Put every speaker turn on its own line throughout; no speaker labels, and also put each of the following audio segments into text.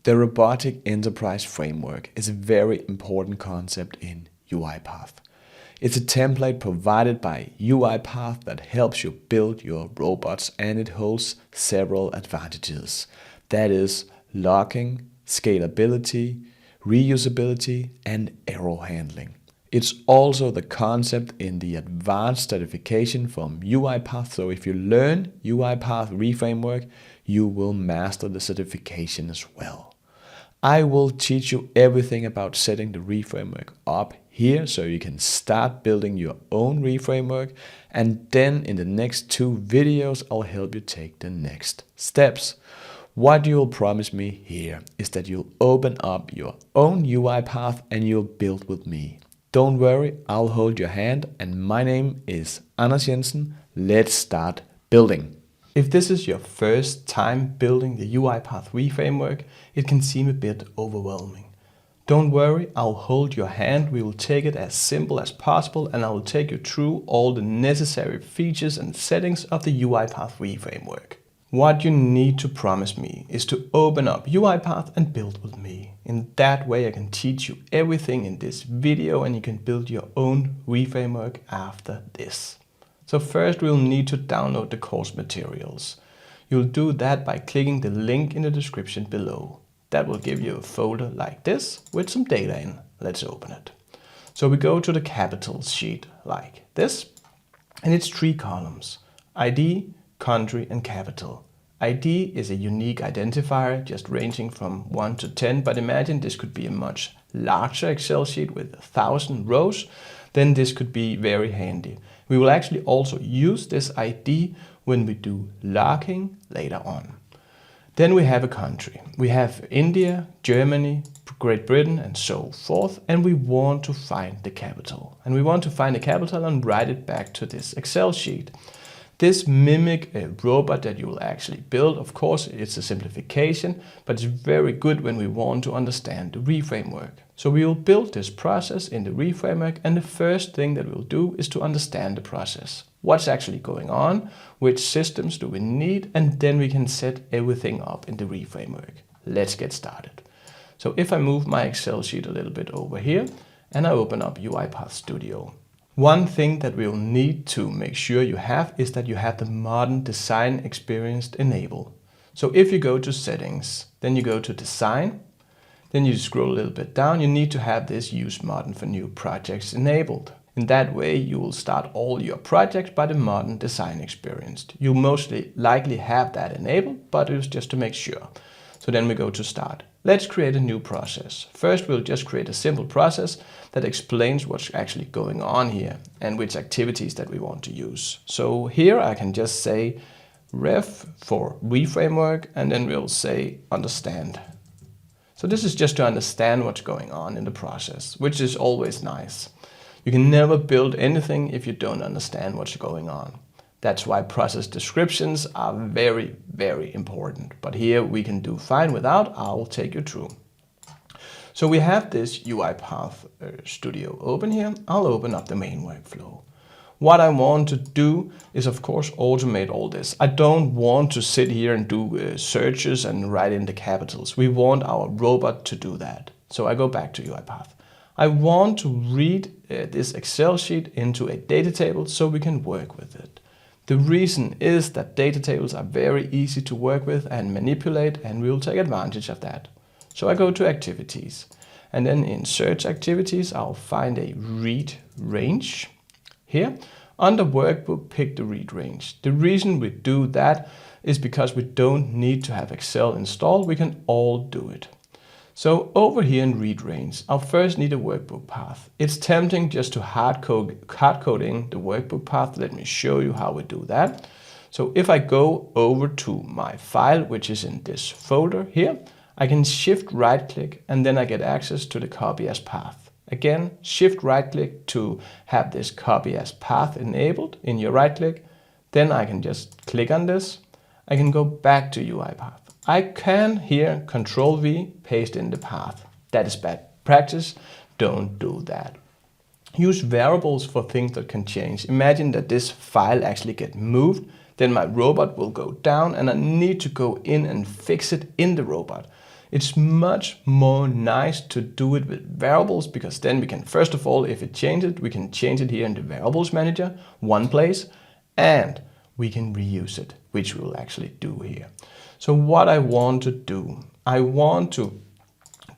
The Robotic Enterprise Framework is a very important concept in UiPath. It's a template provided by UiPath that helps you build your robots, and it holds several advantages. That is logging, scalability, reusability, and error handling. It's also the concept in the Advanced Certification from UiPath, so if you learn UiPath REFramework, you will master the certification as well. I will teach you everything about setting the REFramework up here so you can start building your own REFramework, and then in the next 2 videos I'll help you take the next steps. What you'll promise me here is that you'll open up your own UiPath and you'll build with me. Don't worry, I'll hold your hand, and my name is Jensen. Let's start building. If this is your first time building the UiPath REFramework, it can seem a bit overwhelming. Don't worry, I'll hold your hand. We will take it as simple as possible, and I will take you through all the necessary features and settings of the UiPath REFramework. What you need to promise me is to open up UiPath and build with me. In that way I can teach you everything in this video, and you can build your own REFramework after this. So first we'll need to download the course materials. You'll do that by clicking the link in the description below. That will give you a folder like this with some data in. Let's open it. So we go to the capitals sheet like this, and it's 3 columns: ID, country, and capital. ID is a unique identifier, just ranging from 1 to 10, but imagine this could be a much larger Excel sheet with 1,000 rows, then this could be very handy. We will actually also use this ID when we do logging later on. Then we have a country. We have India, Germany, Great Britain, and so forth, and we want to find the capital. And we want to find the capital and write it back to this Excel sheet. This mimics a robot that you will actually build. Of course, it's a simplification, but it's very good when we want to understand the REFramework. So we will build this process in the REFramework, and the first thing that we'll do is to understand the process. What's actually going on, which systems do we need, and then we can set everything up in the REFramework. Let's get started. So if I move my Excel sheet a little bit over here, and I open up UiPath Studio. One thing that we'll need to make sure you have is that you have the modern design experience enabled. So if you go to settings, then you go to design, then you scroll a little bit down, you need to have this use modern for new projects enabled. In that way you will start all your projects by the modern design experience. You'll mostly likely have that enabled, but it was just to make sure. So then we go to start. Let's create a new process. First we'll just create a simple process that explains what's actually going on here and which activities that we want to use. So here I can just say ref for REFramework, and then we'll say understand. So this is just to understand what's going on in the process, which is always nice. You can never build anything if you don't understand what's going on. That's why process descriptions are very, very important. But here we can do fine without. I'll take you through. So we have this UiPath Studio open here. I'll open up the main workflow. What I want to do is, of course, automate all this. I don't want to sit here and do searches and write in the capitals. We want our robot to do that. So I go back to UiPath. I want to read this Excel sheet into a data table so we can work with it. The reason is that data tables are very easy to work with and manipulate, and we will take advantage of that. So I go to activities, and then in search activities I'll find a read range. Here under workbook, pick the read range. The reason we do that is because we don't need to have Excel installed, we can all do it. So over here in read range, I'll first need a workbook path. It's tempting just to hard coding the workbook path. Let me show you how we do that. So if I go over to my file, which is in this folder here, I can shift right click, and then I get access to the copy as path. Again, shift right click to have this copy as path enabled in your right click. Then I can just click on this. I can go back to UiPath. I can here Control V, paste in the path. That is bad practice. Don't do that. Use variables for things that can change. Imagine that this file actually gets moved, then my robot will go down and I need to go in and fix it in the robot. It's much more nice to do it with variables, because then we can, first of all, if it changes, we can change it here in the variables manager, one place, and we can reuse it, which we'll actually do here. So what I want to do, I want to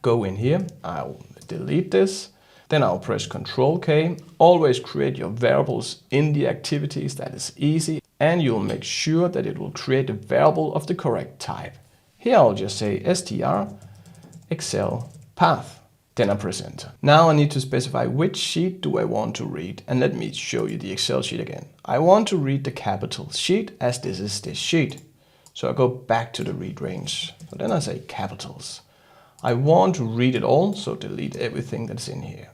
go in here, I'll delete this, then I'll press Ctrl K, always create your variables in the activities, that is easy, and you'll make sure that it will create a variable of the correct type. Here I'll just say str Excel path, then I press enter. Now I need to specify which sheet do I want to read, and let me show you the Excel sheet again. I want to read the capital sheet, as this is this sheet. So I go back to the read range, but then I say capitals. I want to read it all, so delete everything that's in here.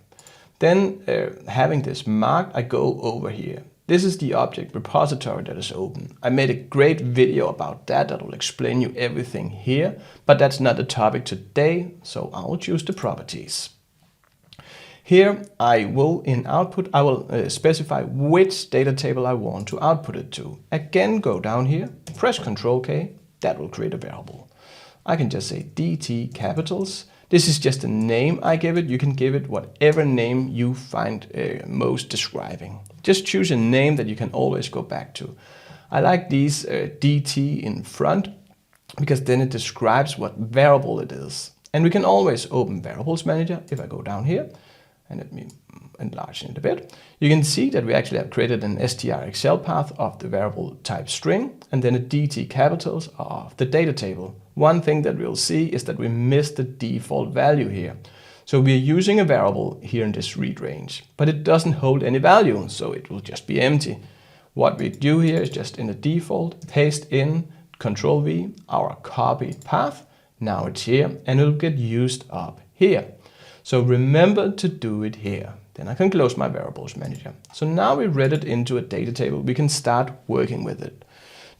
Then having this marked, I go over here. This is the object repository that is open. I made a great video about that will explain you everything here, but that's not the topic today, so I'll choose the properties. Here I will, in output, I will specify which data table I want to output it to. Again, go down here, press Ctrl K, that will create a variable. I can just say DT capitals. This is just a name I give it. You can give it whatever name you find most describing. Just choose a name that you can always go back to. I like these DT in front, because then it describes what variable it is. And we can always open Variables Manager. If I go down here, and let me enlarge it a bit, you can see that we actually have created an str Excel path of the variable type string, and then a DT capitals of the data table. One thing that we'll see is that we missed the default value here. So we're using a variable here in this read range, but it doesn't hold any value, so it will just be empty. What we do here is just in the default, paste in Ctrl V, our copied path. Now it's here, and it'll get used up here. So remember to do it here. Then I can close my variables manager. So now we read it into a data table, we can start working with it.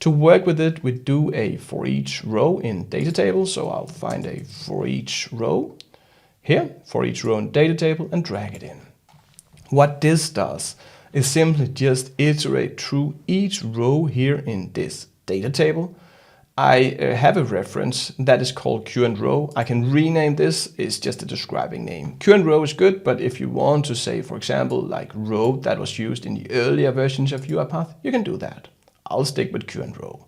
To work with it, we do a for each row in data table. So I'll find a for each row here, for each row in data table, and drag it in. What this does is simply just iterate through each row here in this data table. I have a reference that is called current row. I can rename this, it's just a describing name. Current row is good, but if you want to say, for example, like row that was used in the earlier versions of UiPath, you can do that. I'll stick with current row.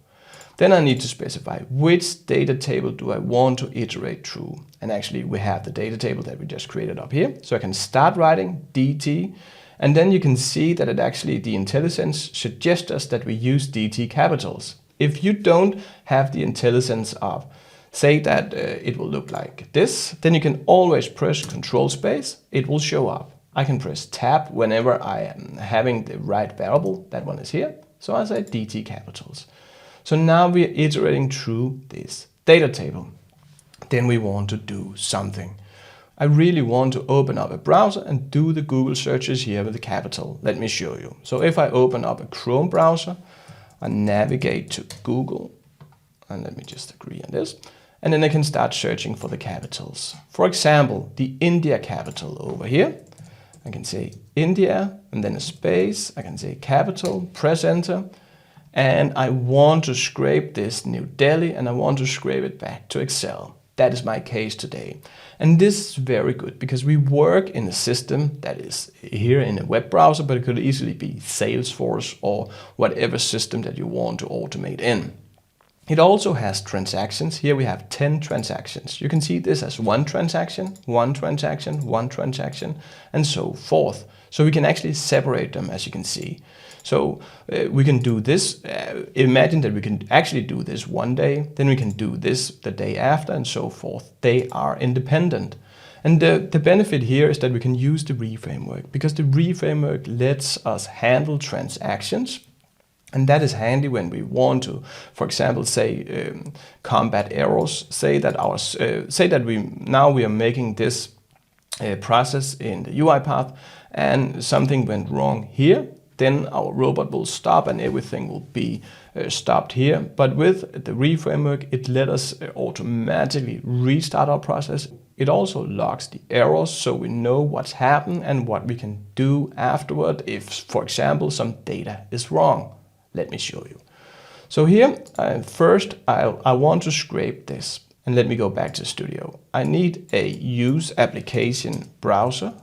Then I need to specify which data table do I want to iterate through. And actually we have the data table that we just created up here. So I can start writing DT, and then you can see that it actually, the IntelliSense suggests us that we use DT capitals. If you don't have the IntelliSense of, say that it will look like this, then you can always press Control Space, it will show up. I can press Tab whenever I am having the right variable, that one is here. So I say DT capitals. So now we are iterating through this data table. Then we want to do something. I really want to open up a browser and do the Google searches here with the capital. Let me show you. So if I open up a Chrome browser, I navigate to Google, and let me just agree on this, and then I can start searching for the capitals. For example, the India capital over here. I can say India, and then a space, I can say capital, press enter, and I want to scrape this New Delhi, and I want to scrape it back to Excel. That is my case today. And this is very good because we work in a system that is here in a web browser, but it could easily be Salesforce or whatever system that you want to automate in. It also has transactions. Here we have 10 transactions. You can see this as one transaction, one transaction, one transaction, and so forth. So we can actually separate them, as you can see. So we can do this. Imagine that we can actually do this one day, then we can do this the day after, and so forth. They are independent. And the benefit here is that we can use the REFramework, because the REFramework lets us handle transactions. And that is handy when we want to, for example, say combat errors. Say that we are making this process in the UiPath, and something went wrong here. Then our robot will stop and everything will be stopped here. But with the REFramework, it let us automatically restart our process. It also logs the errors, so we know what's happened and what we can do afterward if, for example, some data is wrong. Let me show you. So here, first, I want to scrape this.
And let me go back to Studio. I need a use application browser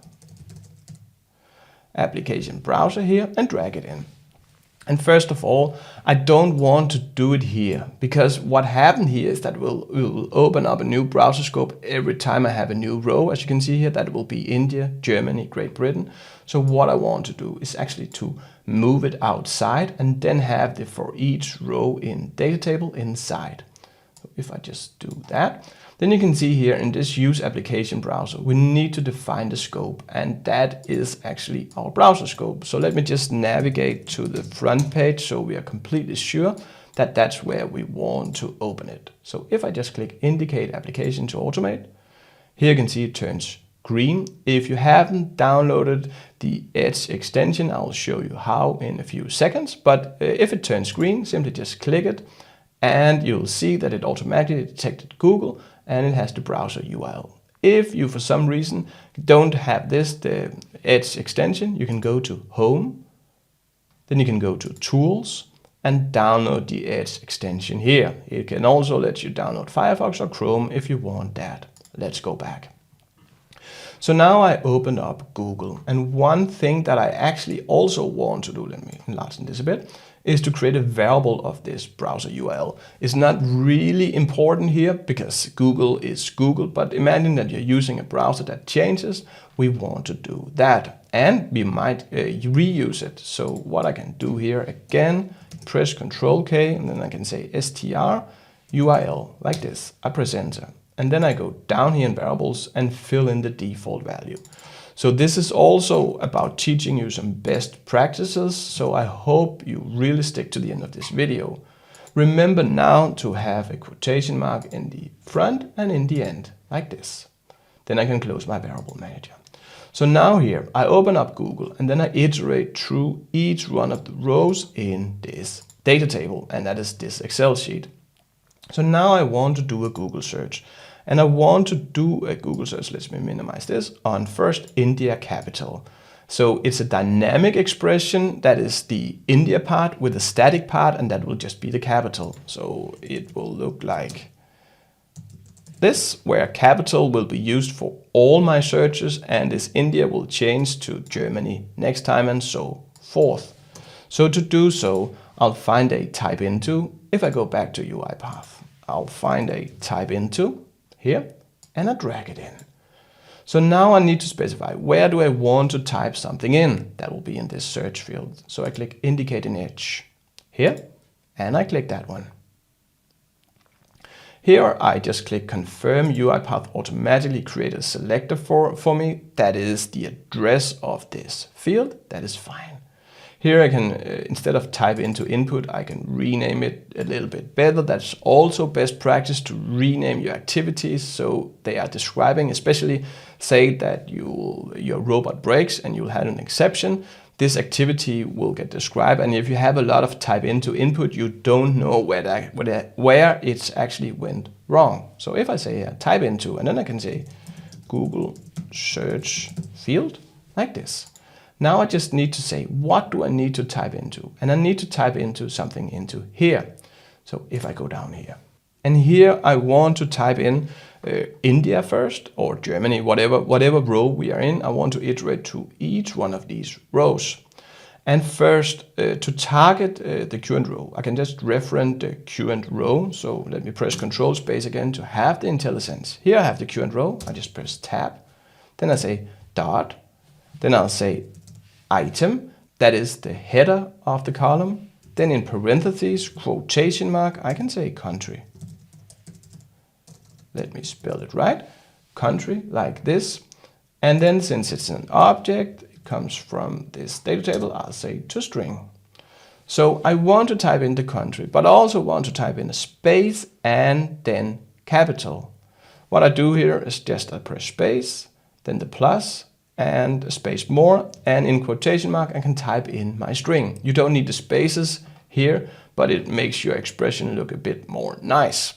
here and drag it in. And first of all, I don't want to do it here, because what happened here is that we'll open up a new browser scope every time I have a new row. As you can see here, that will be India, Germany, Great Britain. So what I want to do is actually to move it outside and then have the for each row in data table inside. So if I just do that, then you can see here in this use application browser, we need to define the scope, and that is actually our browser scope. So let me just navigate to the front page so we are completely sure that that's where we want to open it. So if I just click indicate application to automate, here you can see it turns green. If you haven't downloaded the Edge extension, I'll show you how in a few seconds. But if it turns green, simply just click it and you'll see that it automatically detected Google and it has the browser URL. If you for some reason don't have this, the Edge extension, you can go to Home, then you can go to Tools and download the Edge extension here. It can also let you download Firefox or Chrome if you want that. Let's go back. So now I opened up Google, and one thing that I actually also want to do, let me enlarge this a bit, is to create a variable of this browser URL. It's not really important here because Google is Google, but imagine that you're using a browser that changes. We want to do that, and we might reuse it. So what I can do here again, press Ctrl K, and then I can say str URL like this. I press enter, and then I go down here in variables and fill in the default value. So this is also about teaching you some best practices, so I hope you really stick to the end of this video. Remember now to have a quotation mark in the front and in the end, like this. Then I can close my variable manager. So now here, I open up Google and then I iterate through each one of the rows in this data table, and that is this Excel sheet. So now I want to do a Google search. And I want to do a Google search, let me minimize this, on first India capital. So it's a dynamic expression, that is the India part with a static part, and that will just be the capital. So it will look like this, where capital will be used for all my searches, and this India will change to Germany next time, and so forth. So to do so, I'll find a type into. If I go back to UiPath, I'll find a type into here, and I drag it in. So now I need to specify where do I want to type something in. That will be in this search field. So I click indicate in Edge here, and I click that one. Here I just click confirm. UiPath automatically created a selector for me. That is the address of this field. That is fine. Here I can, instead of type into input, I can rename it a little bit better. That's also best practice to rename your activities so they are describing, especially say that your robot breaks and you'll have an exception. This activity will get described, and if you have a lot of type into input, you don't know where it's actually went wrong. So if I say here, type into, and then I can say Google search field like this. Now I just need to say, what do I need to type into? And I need to type into something into here. So if I go down here, and here I want to type in India first, or Germany, whatever row we are in, I want to iterate to each one of these rows. And first, to target the current row, I can just reference the current row. So let me press Control Space again to have the IntelliSense. Here I have the current row. I just press Tab. Then I say dot. Then I'll say item, that is the header of the column. Then in parentheses, quotation mark, I can say country. Let me spell it right. Country, like this. And then since it's an object, it comes from this data table, I'll say to string. So I want to type in the country, but I also want to type in a space and then capital. What I do here is just I press space, then the plus, and a space more, and in quotation mark I can type in my string. You don't need the spaces here, but it makes your expression look a bit more nice.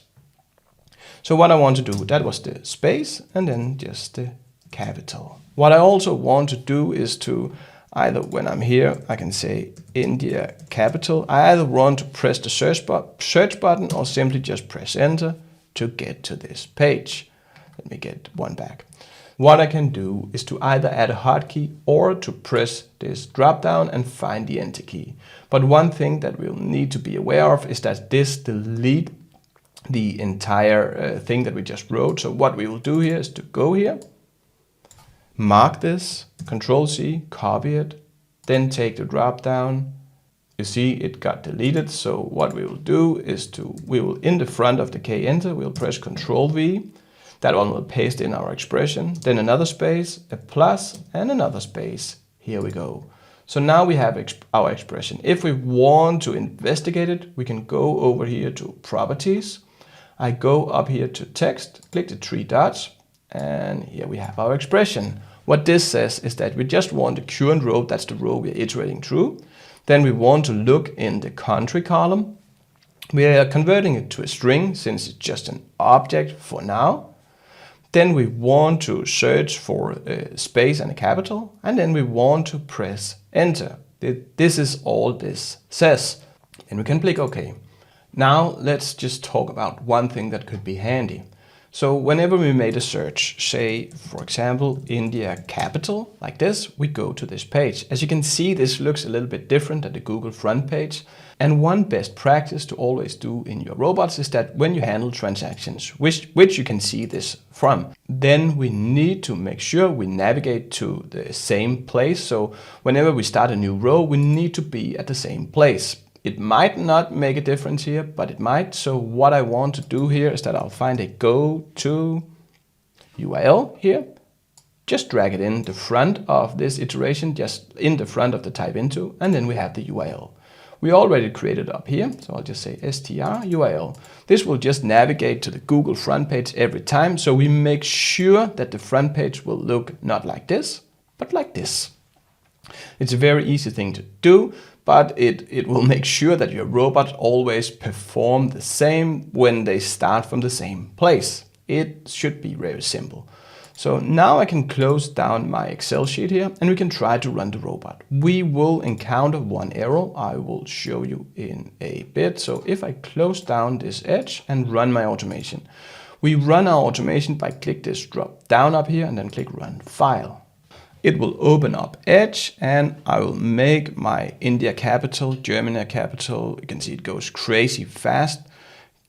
So what I want to do, that was the space and then just the capital. What I also want to do is to either, when I'm here, I can say India capital. I either want to press the search button or simply just press enter to get to this page. Let me get one back. What I can do is to either add a hotkey or to press this drop down and find the enter key. But one thing that we'll need to be aware of is that this delete the entire thing that we just wrote. So what we will do here is to go here, mark this, Control C, copy it, then take the drop down. You see it got deleted. So what we will do is we will in the front of the K enter, we'll press Control V. That one will paste in our expression, then another space, a plus, and another space. Here we go. So now we have our expression. If we want to investigate it, we can go over here to Properties. I go up here to Text, click the 3 dots, and here we have our expression. What this says is that we just want the current row, that's the row we're iterating through. Then we want to look in the country column. We are converting it to a string since it's just an object for now. Then we want to search for a space and a capital, and then we want to press enter. This is all this says. And we can click OK. Now let's just talk about one thing that could be handy. So whenever we made a search, say for example India capital, like this, we go to this page. As you can see, this looks a little bit different than the Google front page. And one best practice to always do in your robots is that when you handle transactions, which you can see this from, then we need to make sure we navigate to the same place. So whenever we start a new row, we need to be at the same place. It might not make a difference here, but it might. So what I want to do here is that I'll find a go to URL here. Just drag it in the front of this iteration, just in the front of the type into, and then we have the URL. We already created up here, so I'll just say str URL. This will just navigate to the Google front page every time, so we make sure that the front page will look not like this, but like this. It's a very easy thing to do, but it will make sure that your robots always perform the same when they start from the same place. It should be very simple. So now I can close down my Excel sheet here and we can try to run the robot. We will encounter one error. I will show you in a bit. So if I close down this edge and run my automation, we run our automation by click this drop down up here and then click run file. It will open up Edge and I will make my India capital, Germany capital. You can see it goes crazy fast.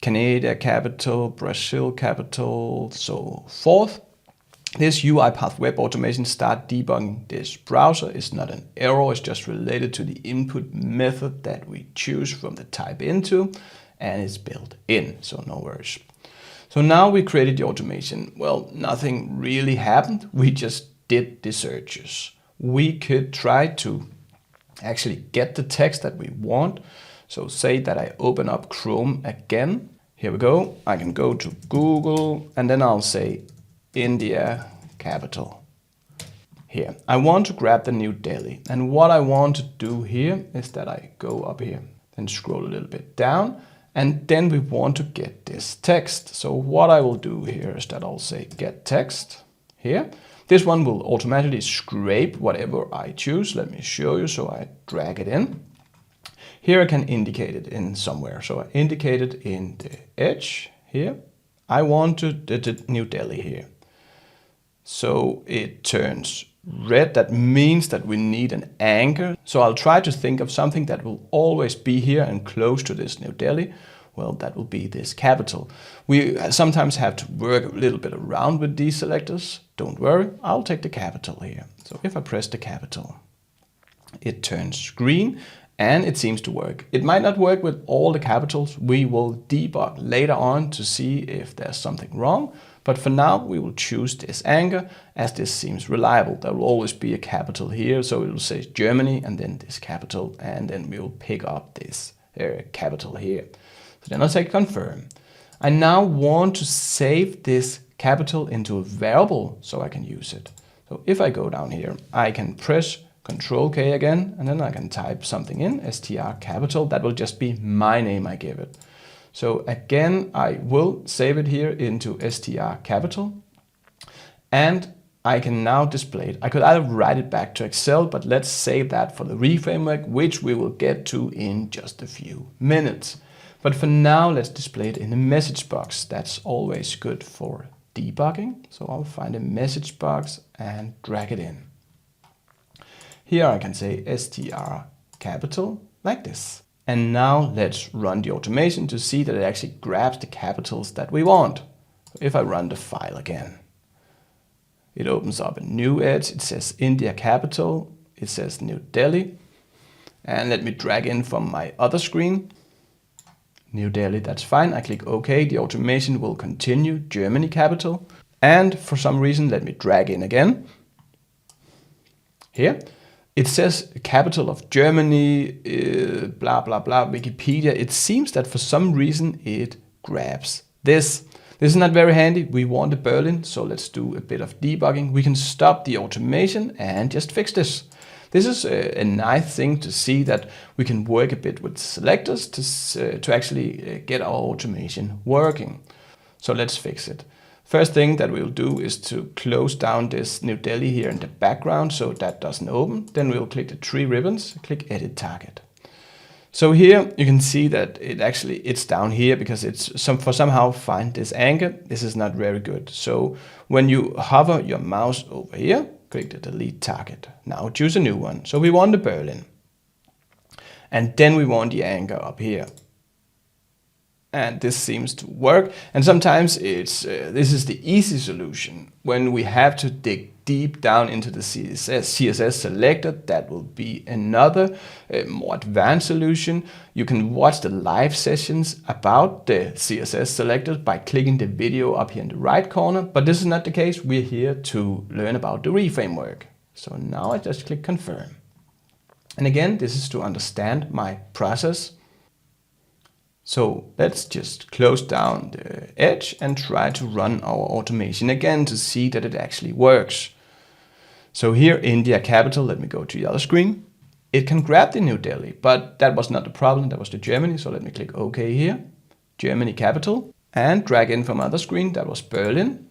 Canada capital, Brazil capital, so forth. This UiPath Web Automation start debugging this browser is not an error, it's just related to the input method that we choose from the type into and it's built in, so no worries. So now we created the automation. Well, nothing really happened. We just did the searches. We could try to actually get the text that we want. So say that I open up Chrome again. Here we go. I can go to Google and then I'll say India capital. Here, I want to grab the New Delhi. And what I want to do here is that I go up here and scroll a little bit down. And then we want to get this text. So what I will do here is that I'll say get text here. This one will automatically scrape whatever I choose. Let me show you. So I drag it in. Here I can indicate it in somewhere. So I indicate it in the edge here. I want to the New Delhi here. So it turns red. That means that we need an anchor. So I'll try to think of something that will always be here and close to this New Delhi. Well, that will be this capital. We sometimes have to work a little bit around with these selectors. Don't worry, I'll take the capital here. So if I press the capital, it turns green and it seems to work. It might not work with all the capitals. We will debug later on to see if there's something wrong. But for now, we will choose this anchor as this seems reliable. There will always be a capital here. So it will say Germany and then this capital. And then we will pick up this capital here. So then I'll say confirm. I now want to save this capital into a variable so I can use it. So if I go down here, I can press Control K again, and then I can type something in, str capital. That will just be my name I give it. So again, I will save it here into str capital. And I can now display it. I could either write it back to Excel, but let's save that for the REFramework, which we will get to in just a few minutes. But for now, let's display it in a message box. That's always good for debugging. So I'll find a message box and drag it in. Here I can say str capital like this. And now let's run the automation to see that it actually grabs the capitals that we want. If I run the file again, it opens up a new edge. It says India capital. It says New Delhi. And let me drag in from my other screen. New Delhi, that's fine. I click OK. The automation will continue. Germany capital. And for some reason, let me drag in again. Here. It says capital of Germany, blah, blah, blah, Wikipedia. It seems that for some reason it grabs this. This is not very handy. We wanted Berlin, so let's do a bit of debugging. We can stop the automation and just fix this. This is a nice thing to see that we can work a bit with selectors to actually get our automation working. So let's fix it. First thing that we'll do is to close down this New Delhi here in the background so that doesn't open. Then we'll click the three ribbons, click Edit Target. So here you can see that it's down here because it's somehow find this anchor. This is not very good. So when you hover your mouse over here, click the delete target. Now choose a new one. So we want the Berlin. And then we want the anchor up here. And this seems to work. And sometimes this is the easy solution. When we have to dig deep down into the CSS selector, that will be another more advanced solution. You can watch the live sessions about the CSS selector by clicking the video up here in the right corner. But this is not the case. We're here to learn about the REFramework. So now I just click confirm. And again, this is to understand my process. So let's just close down the edge and try to run our automation again to see that it actually works. So here, India capital, let me go to the other screen. It can grab the New Delhi, but that was not the problem, that was the Germany. So let me click OK here, Germany capital, and drag in from other screen, that was Berlin.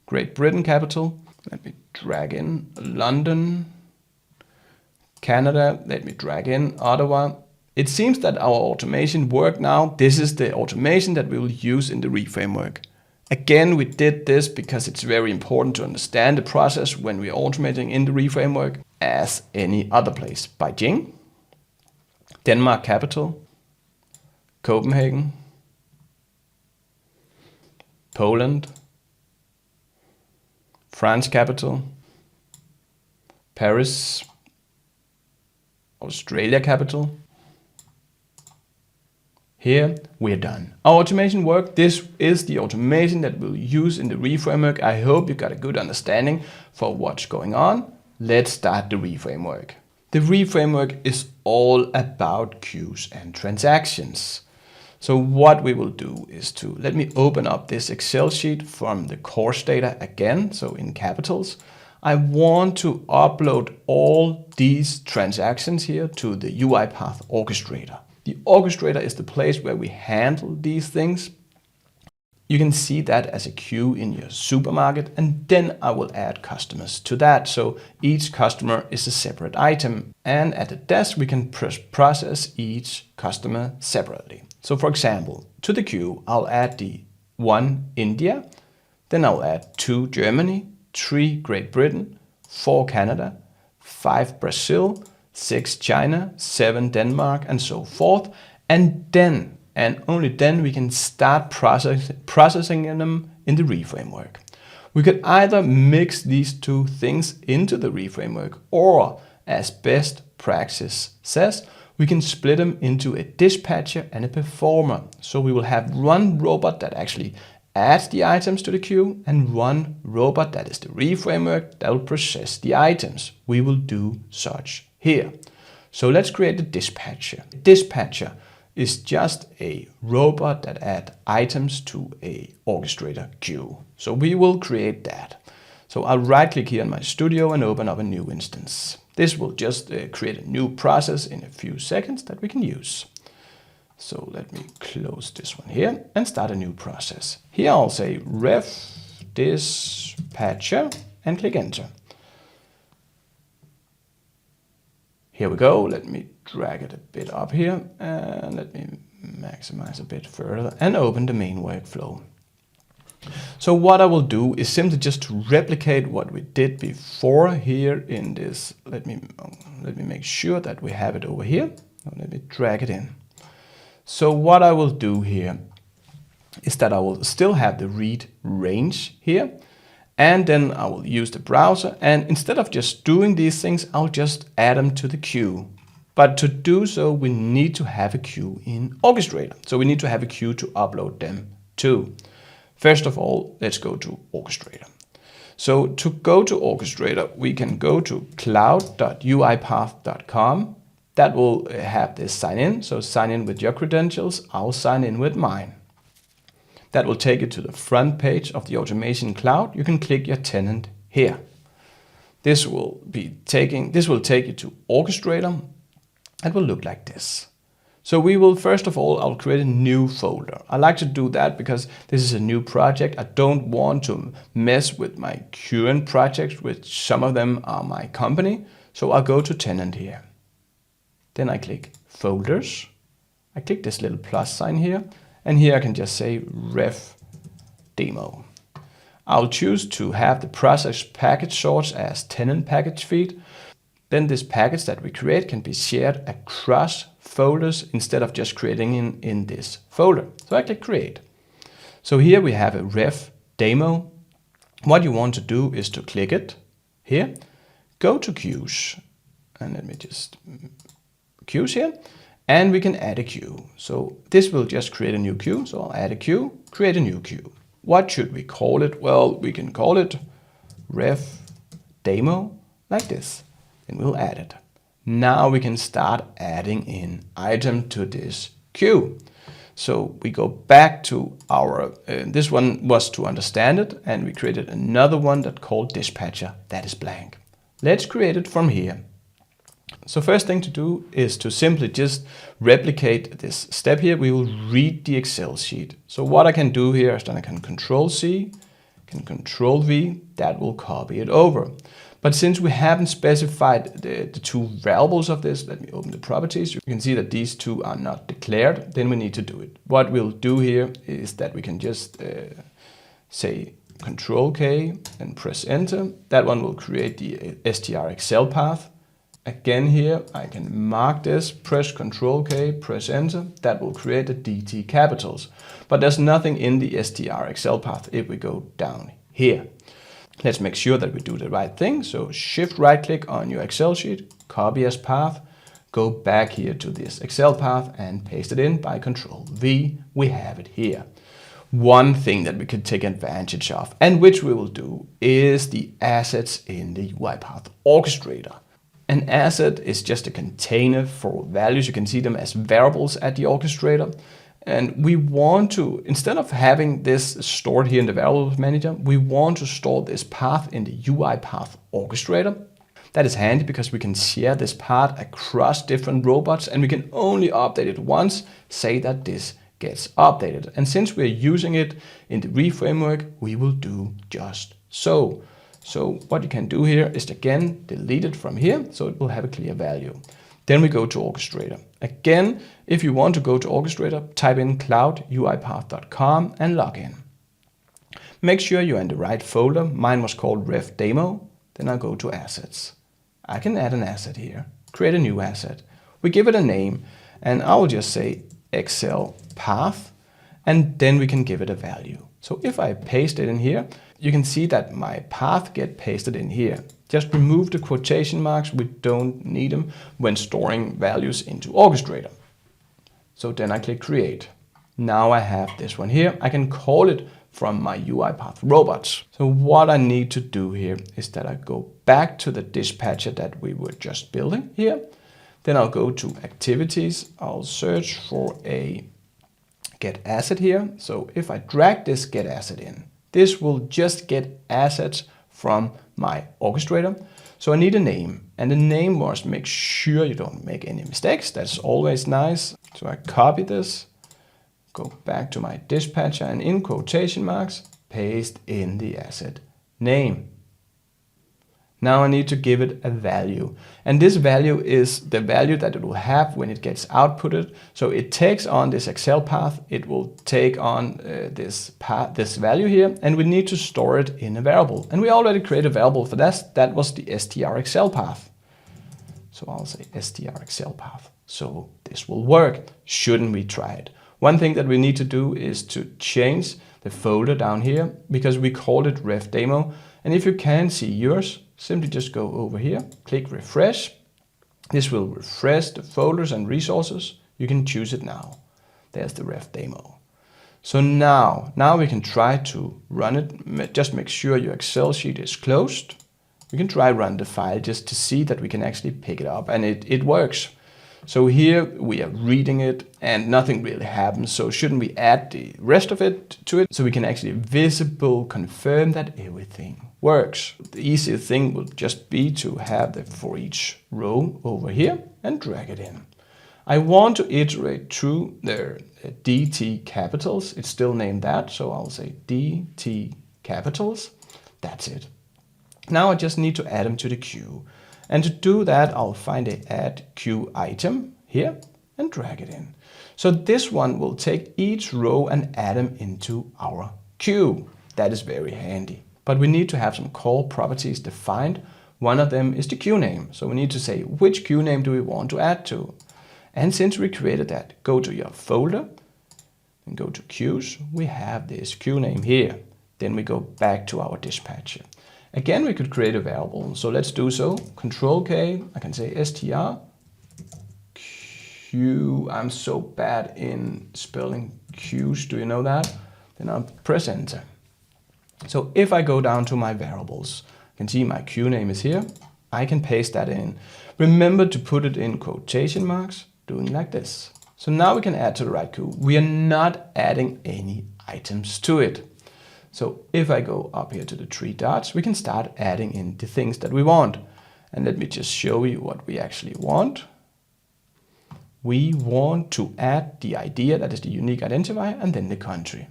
Great Britain capital, let me drag in London. Canada, let me drag in Ottawa. It seems that our automation worked now. This is the automation that we will use in the REFramework. Again, we did this because it's very important to understand the process when we are automating in the REFramework as any other place. Beijing, Denmark capital, Copenhagen, Poland, France capital, Paris, Australia capital. Here we're done. Our automation worked. This is the automation that we'll use in the REFramework. I hope you got a good understanding for what's going on. Let's start the REFramework. The REFramework is all about queues and transactions. So what we will do is let me open up this Excel sheet from the course data again, so in capitals. I want to upload all these transactions here to the UiPath Orchestrator. The Orchestrator is the place where we handle these things. You can see that as a queue in your supermarket, and then I will add customers to that. So each customer is a separate item, and at the desk we can process each customer separately. So for example, to the queue, I'll add the 1 India, then I'll add 2 Germany, 3 Great Britain, 4 Canada, 5 Brazil, 6 China, 7 Denmark, and so forth. And then, and only then, we can start processing them in the REFramework. We could either mix these two things into the REFramework, or as best practice says, we can split them into a dispatcher and a performer. So we will have one robot that actually adds the items to the queue, and one robot, that is the REFramework, that will process the items. We will do such here. So let's create the dispatcher. The dispatcher is just a robot that adds items to a orchestrator queue. So we will create that. So I'll right click here in my studio and open up a new instance. This will just create a new process in a few seconds that we can use. So let me close this one here and start a new process. Here I'll say ref dispatcher and click enter. Here we go. Let me drag it a bit up here and let me maximize a bit further and open the main workflow. So what I will do is simply just to replicate what we did before here in this. Let me make sure that we have it over here. Let me drag it in. So what I will do here is that I will still have the read range here, and then I will use the browser, and instead of just doing these things, I'll just add them to the queue. But to do so, we need to have a queue in Orchestrator. So we need to have a queue to upload them to. First of all, let's go to Orchestrator. So to go to Orchestrator, we can go to cloud.uipath.com. That will have this sign in. So sign in with your credentials. I'll sign in with mine. That will take you to the front page of the automation cloud. You can click your tenant here. This will take you to Orchestrator. It will look like this. So we will, first of all, I'll create a new folder. I like to do that because this is a new project. I don't want to mess with my current projects, which some of them are my company. So I'll go to tenant here. Then I click folders. I click this little plus sign here. And here I can just say ref demo. I'll choose to have the process package source as tenant package feed. Then this package that we create can be shared across folders instead of just creating in this folder. So I click create. So here we have a ref demo. What you want to do is to click it here, go to queues, and let me just queues here, and we can add a queue. So this will just create a new queue. So I'll add a queue, create a new queue. What should we call it? Well, we can call it ref demo like this. And we'll add it. Now we can start adding in item to this queue. So we go back to our, this one was to understand it, and we created another one that called dispatcher that is blank. Let's create it from here. So first thing to do is to simply just replicate this step here. We will read the Excel sheet. So what I can do here is that I can Control C, can Control V, that will copy it over. But since we haven't specified the two variables of this, let me open the properties. You can see that these two are not declared. Then we need to do it. What we'll do here is that we can just say Control K and press Enter. That one will create the str Excel path. Again here, I can mark this, press Control K, press Enter. That will create the DT capitals. But there's nothing in the str Excel path if we go down here. Let's make sure that we do the right thing. So shift right click on your Excel sheet, copy as path, go back here to this Excel path and paste it in by Control V. We have it here. One thing that we could take advantage of, and which we will do, is the assets in the UiPath Orchestrator. An asset is just a container for values. You can see them as variables at the Orchestrator. And we want to, instead of having this stored here in the variables manager, we want to store this path in the UiPath Orchestrator. That is handy because we can share this path across different robots, and we can only update it once, say that this gets updated. And since we're using it in the REFramework, we will do just so. So what you can do here is again delete it from here so it will have a clear value. Then we go to Orchestrator. Again, if you want to go to Orchestrator, type in cloud.uipath.com and log in. Make sure you're in the right folder. Mine was called ref demo. Then I'll go to assets. I can add an asset here, create a new asset. We give it a name, and I'll just say Excel path, and then we can give it a value. So if I paste it in here, you can see that my path get pasted in here. Just remove the quotation marks. We don't need them when storing values into Orchestrator. So then I click create. Now I have this one here. I can call it from my UiPath robots. So what I need to do here is that I go back to the dispatcher that we were just building here. Then I'll go to activities. I'll search for a get asset here. So if I drag this get asset in, this will just get assets from my Orchestrator. So I need a name, and the name must make sure you don't make any mistakes. That's always nice. So I copy this, go back to my dispatcher, and in quotation marks, paste in the asset name. Now I need to give it a value. And this value is the value that it will have when it gets outputted. So it takes on this Excel path, it will take on this value here, and we need to store it in a variable. And we already created a variable for that. That was the str Excel path. So I'll say str Excel path. So this will work. Shouldn't we try it? One thing that we need to do is to change the folder down here because we called it ref demo. And if you can't see yours, simply just go over here, click refresh. This will refresh the folders and resources. You can choose it now. There's the ref demo. So now we can try to run it. Just make sure your Excel sheet is closed. We can try run the file just to see that we can actually pick it up, and it works. So here we are reading it and nothing really happens. So shouldn't we add the rest of it to it so we can actually visible confirm that everything works? The easiest thing will just be to have the for each row over here and drag it in. I want to iterate through the DT capitals. It's still named that, so I'll say DT capitals. That's it. Now I just need to add them to the queue. And to do that, I'll find a add queue item here and drag it in. So this one will take each row and add them into our queue. That is very handy. But we need to have some core properties defined. One of them is the queue name. So we need to say which queue name do we want to add to. And since we created that, go to your folder and go to queues. We have this queue name here. Then we go back to our dispatcher. Again, we could create a variable, so let's do so. Control K, I can say str Q. I'm so bad in spelling queues, do you know that? Then I'll press enter. So if I go down to my variables, you can see my queue name is here. I can paste that in. Remember to put it in quotation marks, doing like this. So now we can add to the right queue. We are not adding any items to it. So if I go up here to the 3 dots, we can start adding in the things that we want. And let me just show you what we actually want. We want to add the idea, that is the unique identifier, and then the country.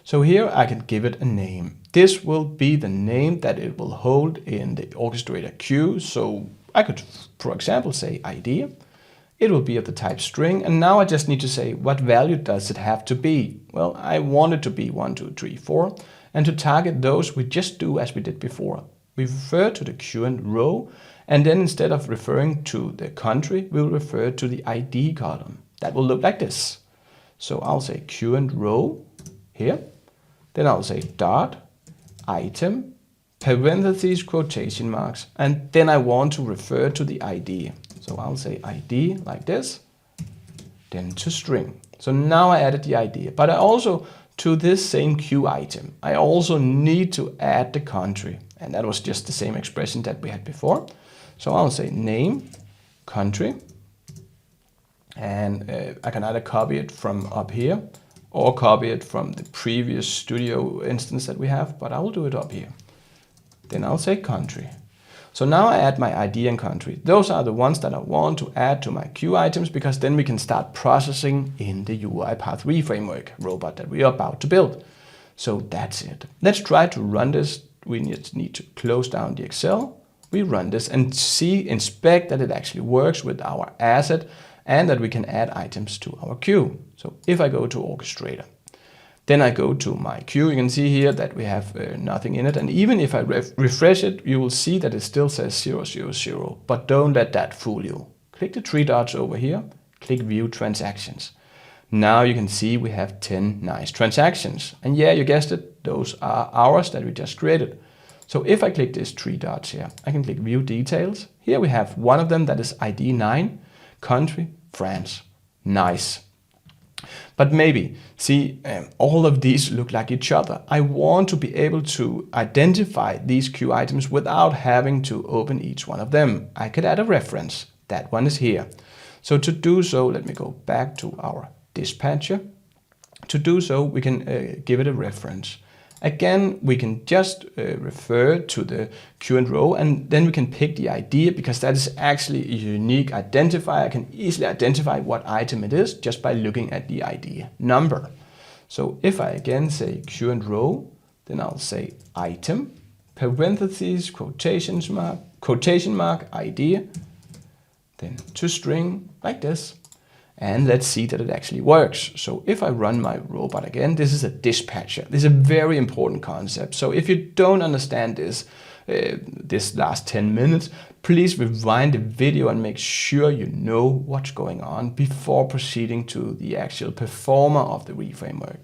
So here I can give it a name. This will be the name that it will hold in the Orchestrator queue. So I could, for example, say idea. It will be of the type string, and now I just need to say what value does it have to be. Well, I want it to be 1, 2, 3, 4, and to target those we just do as we did before. We refer to the current row, and then instead of referring to the country, we'll refer to the ID column. That will look like this. So I'll say current row here, then I'll say dot item parentheses quotation marks, and then I want to refer to the ID. So I'll say ID like this, then to string. So now I added the ID, but I also, to this same queue item, I also need to add the country. And that was just the same expression that we had before. So I'll say name, country, and I can either copy it from up here or copy it from the previous studio instance that we have, but I will do it up here. Then I'll say country. So now I add my ID and country. Those are the ones that I want to add to my queue items, because then we can start processing in the UiPath REFramework robot that we are about to build. So that's it. Let's try to run this. We need to close down the Excel. We run this and inspect that it actually works with our asset and that we can add items to our queue. So if I go to Orchestrator, then I go to my queue. You can see here that we have nothing in it. And even if I refresh it, you will see that it still says 000. But don't let that fool you. Click the 3 dots over here. Click View Transactions. Now you can see we have 10 nice transactions. And yeah, you guessed it. Those are ours that we just created. So if I click these 3 dots here, I can click View Details. Here we have one of them that is ID 9, country, France. Nice. But maybe, see, all of these look like each other. I want to be able to identify these queue items without having to open each one of them. I could add a reference. That one is here. So to do so, let me go back to our dispatcher. To do so, we can give it a reference. Again, we can just refer to the current row, and then we can pick the ID, because that is actually a unique identifier. I can easily identify what item it is just by looking at the ID number. So if I again say current row, then I'll say item, parentheses, quotation mark, idea, then to string like this. And let's see that it actually works. So if I run my robot again, this is a dispatcher. This is a very important concept. So if you don't understand this, this last 10 minutes, please rewind the video and make sure you know what's going on before proceeding to the actual performer of the REFramework.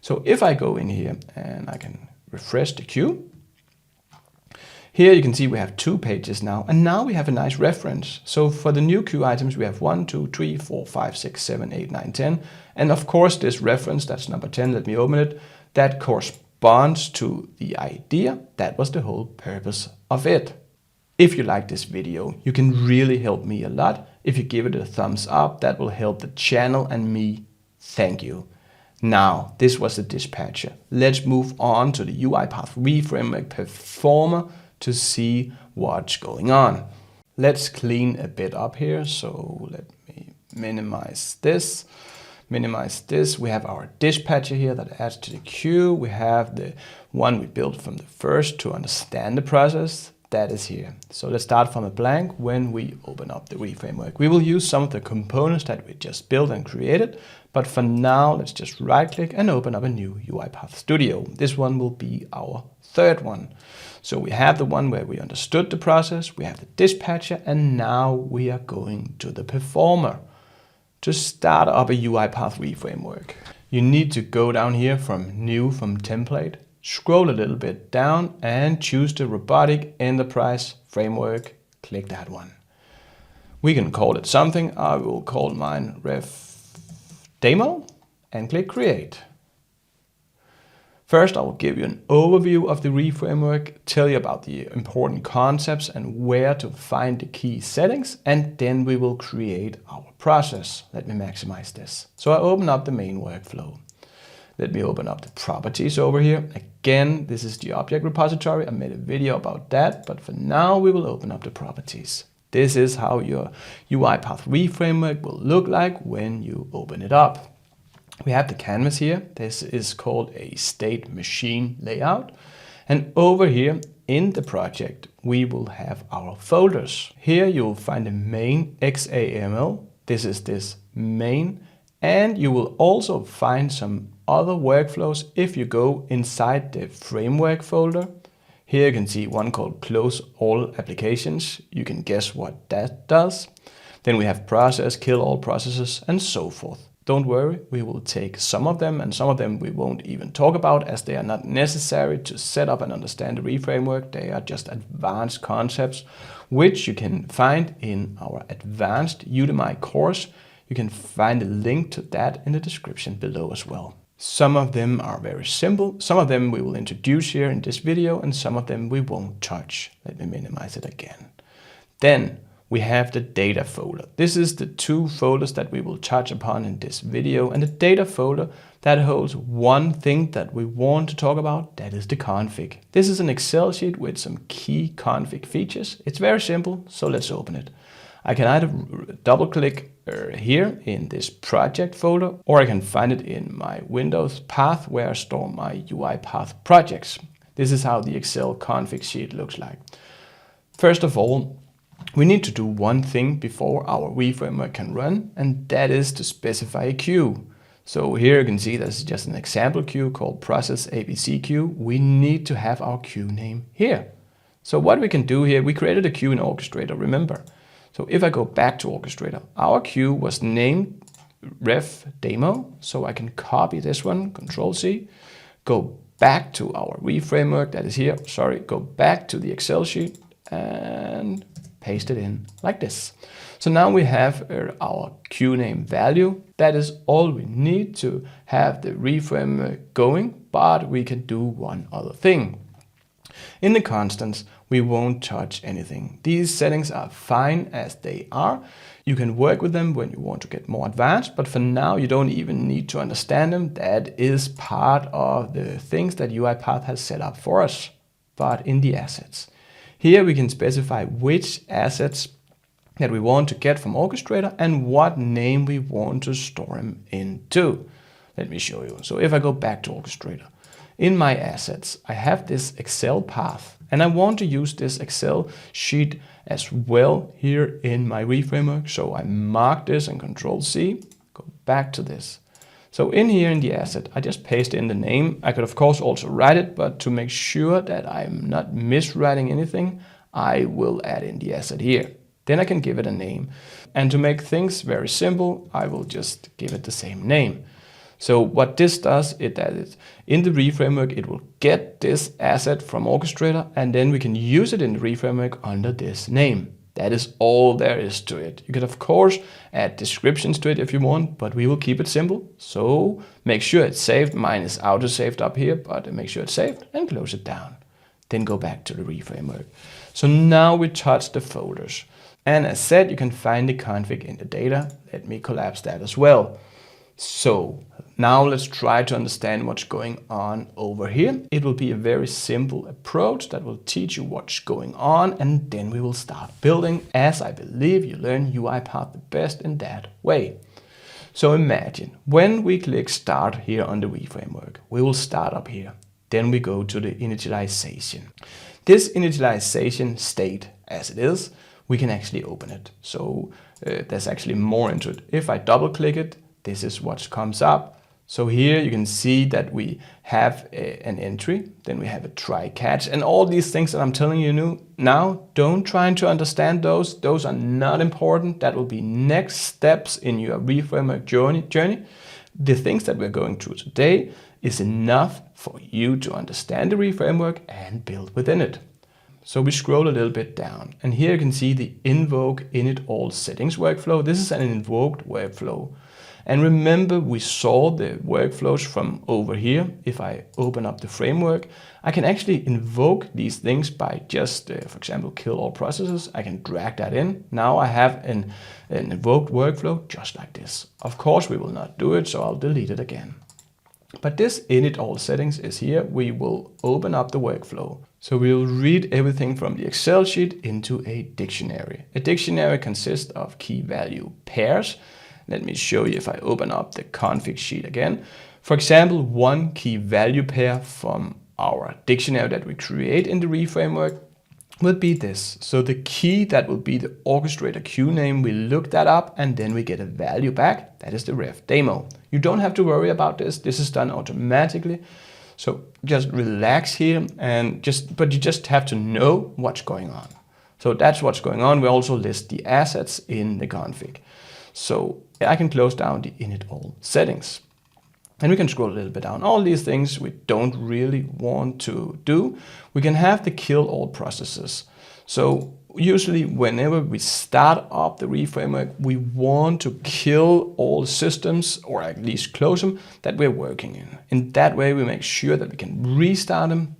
So if I go in here and I can refresh the queue, here you can see we have 2 pages now, and now we have a nice reference. So for the new queue items, we have 1, 2, 3, 4, 5, 6, 7, 8, 9, 10. And of course, this reference, that's number 10, let me open it, that corresponds to the idea. That was the whole purpose of it. If you like this video, you can really help me a lot. If you give it a thumbs up, that will help the channel and me. Thank you. Now, this was the dispatcher. Let's move on to the UiPath REFramework performer to see what's going on. Let's clean a bit up here. So let me minimize this. We have our dispatcher here that adds to the queue. We have the one we built from the first to understand the process. That is here. So let's start from a blank when we open up the REFramework. We will use some of the components that we just built and created. But for now, let's just right click and open up a new UiPath Studio. This one will be our third one. So we have the one where we understood the process, we have the dispatcher, and now we are going to the performer. To start up a UiPath REFramework, you need to go down here from new from template, scroll a little bit down and choose the Robotic Enterprise Framework. Click that one. We can call it something. I will call mine Demo and click Create. First, I will give you an overview of the REFramework, tell you about the important concepts and where to find the key settings, and then we will create our process. Let me maximize this. So I open up the main workflow. Let me open up the properties over here. Again, this is the object repository. I made a video about that, but for now we will open up the properties. This is how your UiPath REFramework will look like when you open it up. We have the canvas here. This is called a state machine layout. And over here in the project, we will have our folders. Here you will find the main XAML. This is this main. And you will also find some other workflows if you go inside the framework folder. Here you can see one called Close All Applications. You can guess what that does. Then we have process, kill all processes, and so forth. Don't worry, we will take some of them, and some of them we won't even talk about as they are not necessary to set up and understand the REFramework. They are just advanced concepts, which you can find in our advanced Udemy course. You can find a link to that in the description below as well. Some of them are very simple. Some of them we will introduce here in this video, and some of them we won't touch. Let me minimize it again. Then we have the data folder. This is the 2 folders that we will touch upon in this video. And the data folder, that holds one thing that we want to talk about, that is the config. This is an Excel sheet with some key config features. It's very simple, so let's open it. I can either double click here in this project folder, or I can find it in my Windows path where I store my UiPath projects. This is how the Excel config sheet looks like. First of all, we need to do one thing before our REFramework can run, and that is to specify a queue. So here you can see this is just an example queue called process ABC queue. We need to have our queue name here. So what we can do here, we created a queue in Orchestrator, remember. So if I go back to Orchestrator, our queue was named ref demo. So I can copy this one, Control C, go back to our REFramework that is here. Go back to the Excel sheet and paste it in like this. So now we have our queue name value. That is all we need to have the REFramework going, but we can do one other thing. In the constants, we won't touch anything. These settings are fine as they are. You can work with them when you want to get more advanced, but for now you don't even need to understand them. That is part of the things that UiPath has set up for us, but in the assets. Here we can specify which assets that we want to get from Orchestrator and what name we want to store them into. Let me show you. So if I go back to Orchestrator, in my assets, I have this Excel path, and I want to use this Excel sheet as well here in my REFramework. So I mark this and Control C, go back to this. So in here in the asset, I just paste in the name. I could of course also write it, but to make sure that I'm not miswriting anything, I will add in the asset here. Then I can give it a name. And to make things very simple, I will just give it the same name. So what this does is that in the REFramework, it will get this asset from Orchestrator, and then we can use it in the REFramework under this name. That is all there is to it. You can of course add descriptions to it if you want, but we will keep it simple. So make sure it's saved. Mine is auto-saved up here, but make sure it's saved and close it down. Then go back to the REFramework. So now we touch the folders. And as said, you can find the config in the data. Let me collapse that as well. So now let's try to understand what's going on over here. It will be a very simple approach that will teach you what's going on, and then we will start building, as I believe you learn UiPath the best in that way. So imagine when we click start here on the REFramework, we will start up here. Then we go to the initialization. This initialization state as it is, we can actually open it. So there's actually more into it. If I double click it, this is what comes up. So here you can see that we have an entry, then we have a try catch, and all these things that I'm telling you now, don't try to understand those. Those are not important. That will be next steps in your REFramework journey. The things that we're going through today is enough for you to understand the REFramework and build within it. So we scroll a little bit down, and here you can see the invoke init all settings workflow. This is an invoked workflow. And remember, we saw the workflows from over here. If I open up the framework, I can actually invoke these things by just, for example, kill all processes. I can drag that in. Now I have an invoked workflow just like this. Of course, we will not do it, so I'll delete it again. But this init all settings is here. We will open up the workflow. So we will read everything from the Excel sheet into a dictionary. A dictionary consists of key value pairs. Let me show you if I open up the config sheet again. For example, one key value pair from our dictionary that we create in the REFramework will be this. So the key that will be the Orchestrator queue name, we look that up and then we get a value back. That is the ref demo. You don't have to worry about this. This is done automatically. So just relax here but you just have to know what's going on. So that's what's going on. We also list the assets in the config. So I can close down the init all settings. And we can scroll a little bit down. All these things we don't really want to do. We can have the kill all processes. So usually whenever we start up the REFramework, we want to kill all systems, or at least close them, that we're working in. In that way, we make sure that we can restart them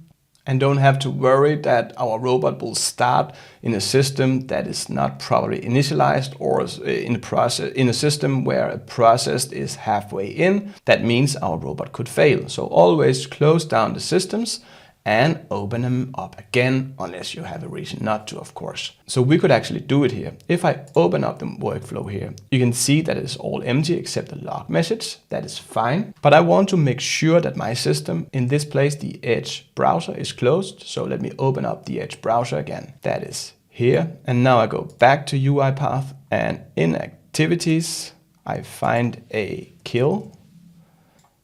and don't have to worry that our robot will start in a system that is not properly initialized, or in a system where a process is halfway in. That means our robot could fail. So always close down the systems and open them up again, unless you have a reason not to, of course. So we could actually do it here. If I open up the workflow here, you can see that it's all empty except the log message. That is fine. But I want to make sure that my system, in this place, the Edge browser is closed. So let me open up the Edge browser again. That is here. And now I go back to UiPath, and in activities, I find a kill.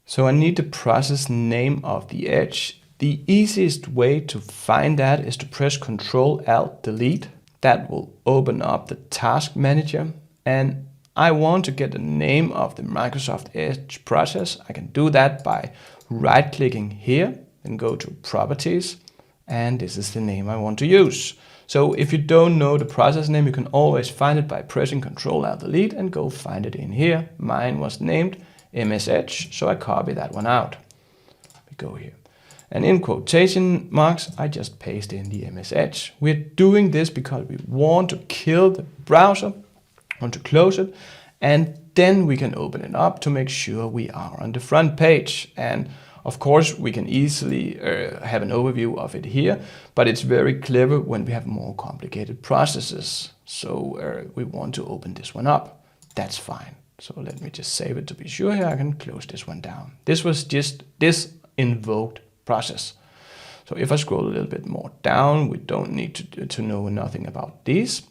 So I need the process name of the Edge. The easiest way to find that is to press Ctrl-Alt-Delete. That will open up the task manager. And I want to get the name of the Microsoft Edge process. I can do that by right-clicking here and go to Properties. And this is the name I want to use. So if you don't know the process name, you can always find it by pressing Ctrl-Alt-Delete and go find it in here. Mine was named MS Edge, so I copy that one out. We go here. And in quotation marks, I just paste in the MS Edge. We're doing this because we want to kill the browser, want to close it, and then we can open it up to make sure we are on the front page. And of course, we can easily have an overview of it here, but it's very clever when we have more complicated processes. So we want to open this one up. That's fine. So let me just save it to be sure here. I can close this one down. This was just this invoked process. So if I scroll a little bit more down, we don't need to know nothing about these.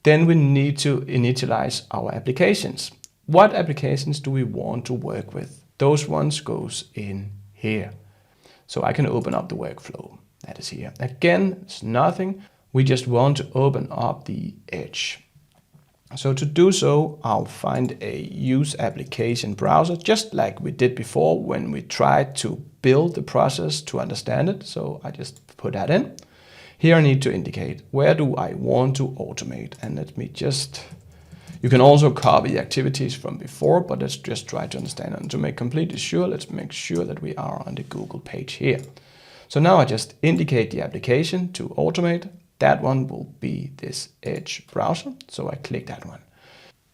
Then we need to initialize our applications. What applications do we want to work with? Those ones goes in here. So I can open up the workflow. That is here. Again, it's nothing. We just want to open up the edge. So to do so, I'll find a use application browser, just like we did before when we tried to build the process to understand it. So I just put that in. Here I need to indicate where do I want to automate. And let me just, you can also copy activities from before, but let's just try to understand. And to make completely sure, let's make sure that we are on the Google page here. So now I just indicate the application to automate. That one will be this Edge browser. So I click that one.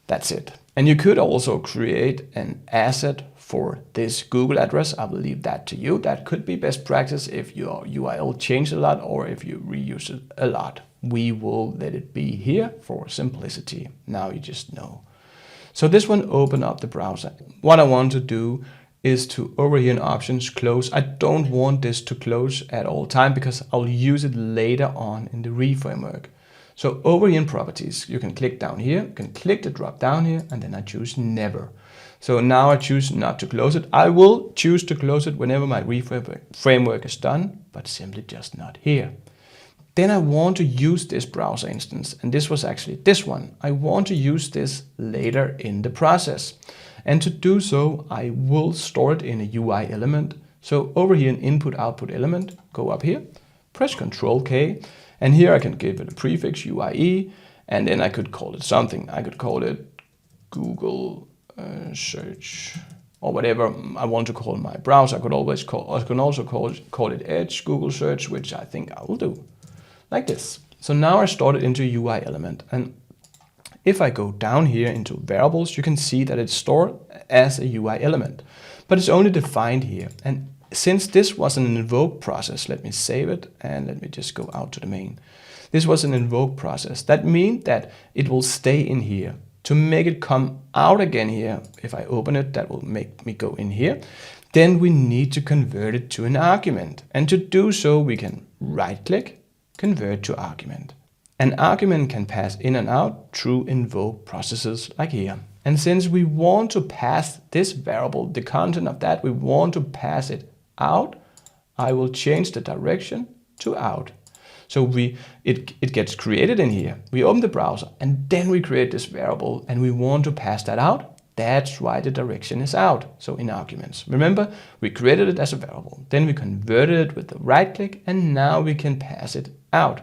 That's it. And you could also create an asset for this Google address. I will leave that to you. That could be best practice if your URL changed a lot or if you reuse it a lot. We will let it be here for simplicity. Now you just know. So this one open up the browser. What I want to do is to over here in options close. I don't want this to close at all time because I'll use it later on in the REFramework. So over here in properties, you can click down here, you can click the drop down here, and then I choose never. So now I choose not to close it. I will choose to close it whenever my REFramework is done, but simply just not here. Then I want to use this browser instance, and this was actually this one. I want to use this later in the process. And to do so, I will store it in a UI element. So over here in input output element, go up here, press Ctrl K, and here I can give it a prefix UIE, and then I could call it something. I could call it Google search or whatever I want to call my browser. I can also call it Edge Google search, which I think I will do like this. So now I stored it into UI element, and if I go down here into variables, you can see that it's stored as a UI element, but it's only defined here. And since this was an invoke process, let me save it and let me just go out to the main. This was an invoke process. That means that it will stay in here. To make it come out again here, if I open it, that will make me go in here. Then we need to convert it to an argument. And to do so, we can right click, convert to argument. An argument can pass in and out through invoke processes like here. And since we want to pass this variable, the content of that, we want to pass it out, I will change the direction to out. So it gets created in here. We open the browser and then we create this variable and we want to pass that out. That's why the direction is out. So in arguments, remember, we created it as a variable. Then we converted it with the right click and now we can pass it out.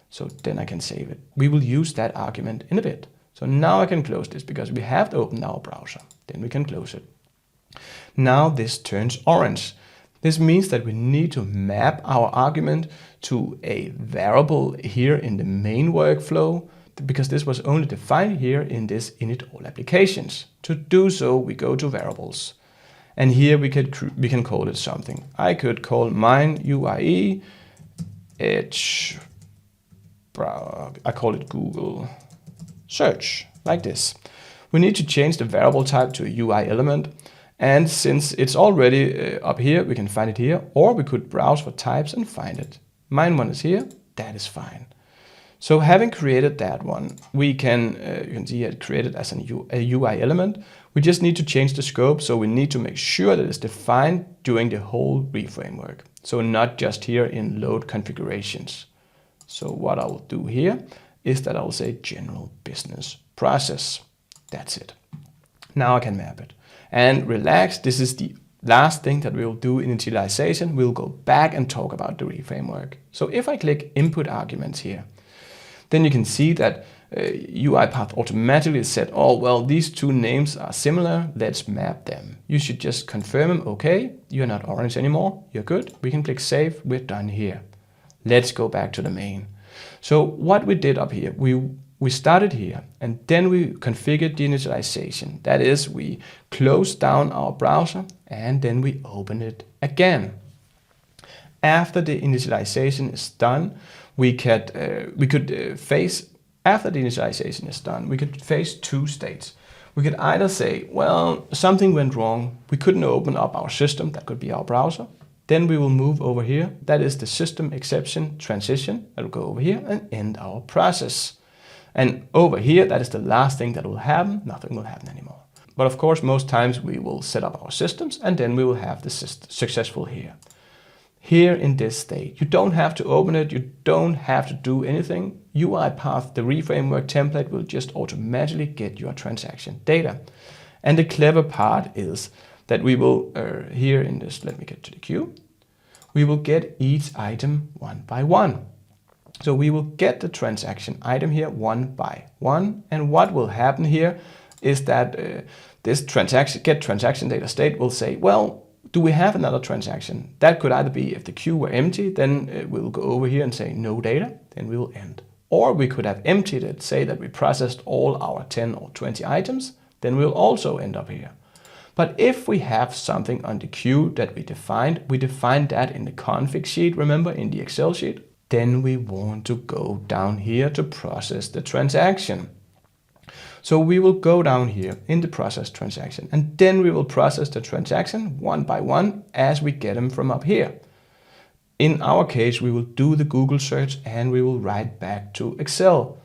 So then I can save it. We will use that argument in a bit. So now I can close this because we have opened our browser. Then we can close it. Now this turns orange. This means that we need to map our argument to a variable here in the main workflow, because this was only defined here in this init all applications. To do so, we go to variables. And here we can call it something. I could call mine UIE Edge. I call it Google search, like this. We need to change the variable type to a UI element. And since it's already up here, we can find it here, or we could browse for types and find it. Mine one is here, that is fine. So having created that one, we can, you can see it created as a UI element. We just need to change the scope, so we need to make sure that it's defined during the whole REFramework. So not just here in load configurations. So what I will do here is that I will say general business process. That's it. Now I can map it. And relax, this is the last thing that we will do in initialization. We'll go back and talk about the REFramework. So if I click input arguments here, then you can see that UiPath automatically said, oh, well, these two names are similar. Let's map them. You should just confirm them. Okay, you're not orange anymore. You're good. We can click save. We're done here. Let's go back to the main. So what we did up here, we started here and then we configured the initialization. That is, we closed down our browser and then we open it again. After the initialization is done, we could face two states. We could either say, well, something went wrong. We couldn't open up our system. That could be our browser. Then we will move over here. That is the system exception transition. That will go over here and end our process. And over here, that is the last thing that will happen. Nothing will happen anymore. But of course, most times we will set up our systems and then we will have the successful here. Here in this state, you don't have to open it. You don't have to do anything. UiPath, the REFramework template, will just automatically get your transaction data. And the clever part is that we will, here in this, let me get to the queue, we will get each item one by one. So we will get the transaction item here one by one. And what will happen here is that this get transaction data state will say, well, do we have another transaction? That could either be if the queue were empty, then we'll go over here and say no data, then we will end. Or we could have emptied it, say that we processed all our 10 or 20 items, then we'll also end up here. But if we have something on the queue that we defined that in the config sheet, remember, in the Excel sheet, then we want to go down here to process the transaction. So we will go down here in the process transaction, and then we will process the transaction one by one as we get them from up here. In our case, we will do the Google search and we will write back to Excel.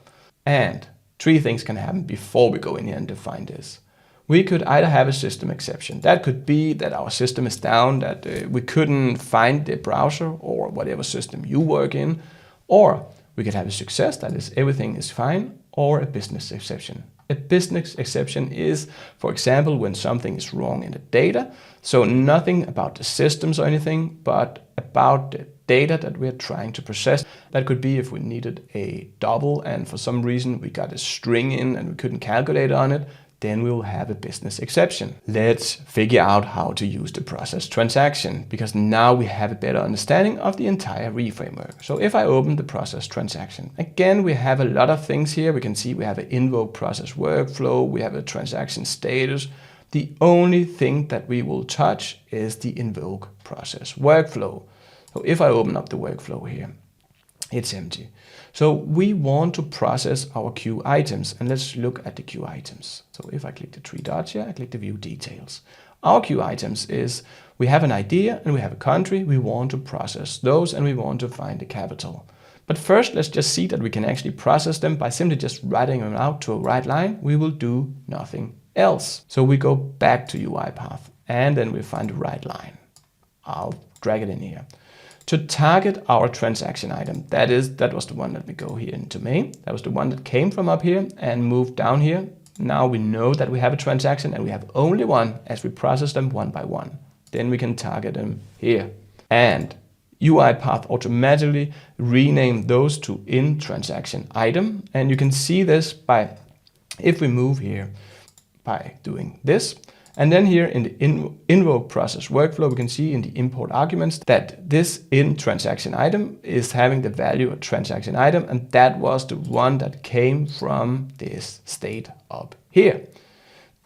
And 3 things can happen before we go in here and define this. We could either have a system exception. That could be that our system is down, that we couldn't find the browser or whatever system you work in. Or we could have a success, that is everything is fine, or a business exception. A business exception is, for example, when something is wrong in the data. So nothing about the systems or anything, but about the data that we're trying to process. That could be if we needed a double and for some reason we got a string in and we couldn't calculate on it, then we will have a business exception. Let's figure out how to use the process transaction, because now we have a better understanding of the entire REFramework. So if I open the process transaction, again, we have a lot of things here. We can see we have an invoke process workflow, we have a transaction status. The only thing that we will touch is the invoke process workflow. So if I open up the workflow here, it's empty. So we want to process our queue items, and let's look at the queue items. So if I click the 3 dots here, I click the view details. Our queue items is, we have an idea and we have a country. We want to process those and we want to find the capital. But first, let's just see that we can actually process them by simply just writing them out to a right line. We will do nothing else. So we go back to UiPath and then we find the right line. I'll drag it in here. To target our transaction item, that was the one that we go here into main. That was the one that came from up here and moved down here. Now we know that we have a transaction and we have only one as we process them one by one. Then we can target them here. And UiPath automatically rename those to in transaction item. And you can see this by, if we move here by doing this. And then here in the invoke process workflow, we can see in the import arguments that this in transaction item is having the value of transaction item. And that was the one that came from this state up here.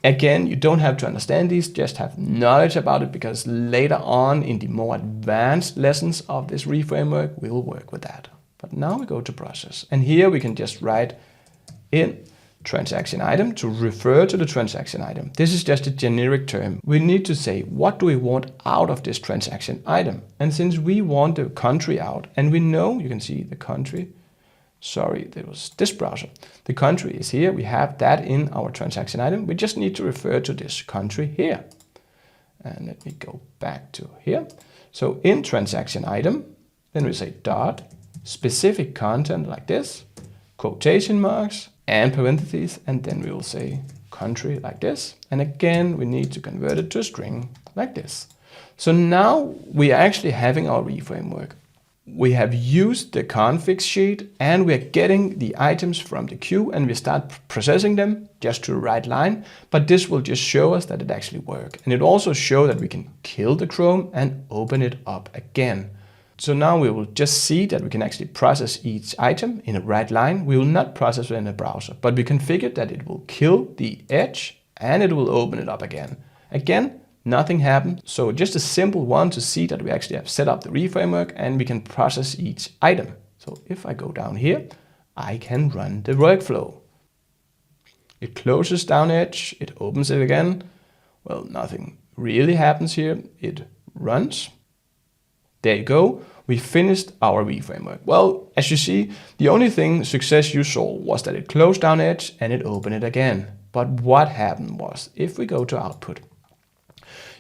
Again, you don't have to understand these, just have knowledge about it, because later on in the more advanced lessons of this REFramework, we will work with that. But now we go to process. And here we can just write in transaction item to refer to the transaction item. This is just a generic term. We need to say, what do we want out of this transaction item? And since we want the country out, and we know, you can see the country, sorry, there was this browser. The country is here. We have that in our transaction item. We just need to refer to this country here. And let me go back to here. So in transaction item, then we say dot specific content like this, quotation marks, and parentheses, and then we will say country like this. And again, we need to convert it to a string like this. So now we are actually having our REFramework. We have used the config sheet and we are getting the items from the queue and we start processing them just to the right line. But this will just show us that it actually works. And it also shows that we can kill the Chrome and open it up again. So now we will just see that we can actually process each item in a right line. We will not process it in a browser, but we configured that it will kill the edge and it will open it up again. Again, nothing happened. So just a simple one to see that we actually have set up the REFramework and we can process each item. So if I go down here, I can run the workflow. It closes down edge, it opens it again. Well, nothing really happens here. It runs. There you go. We finished our REFramework. Well, as you see, the only success you saw was that it closed down Edge and it opened it again. But what happened was, if we go to output,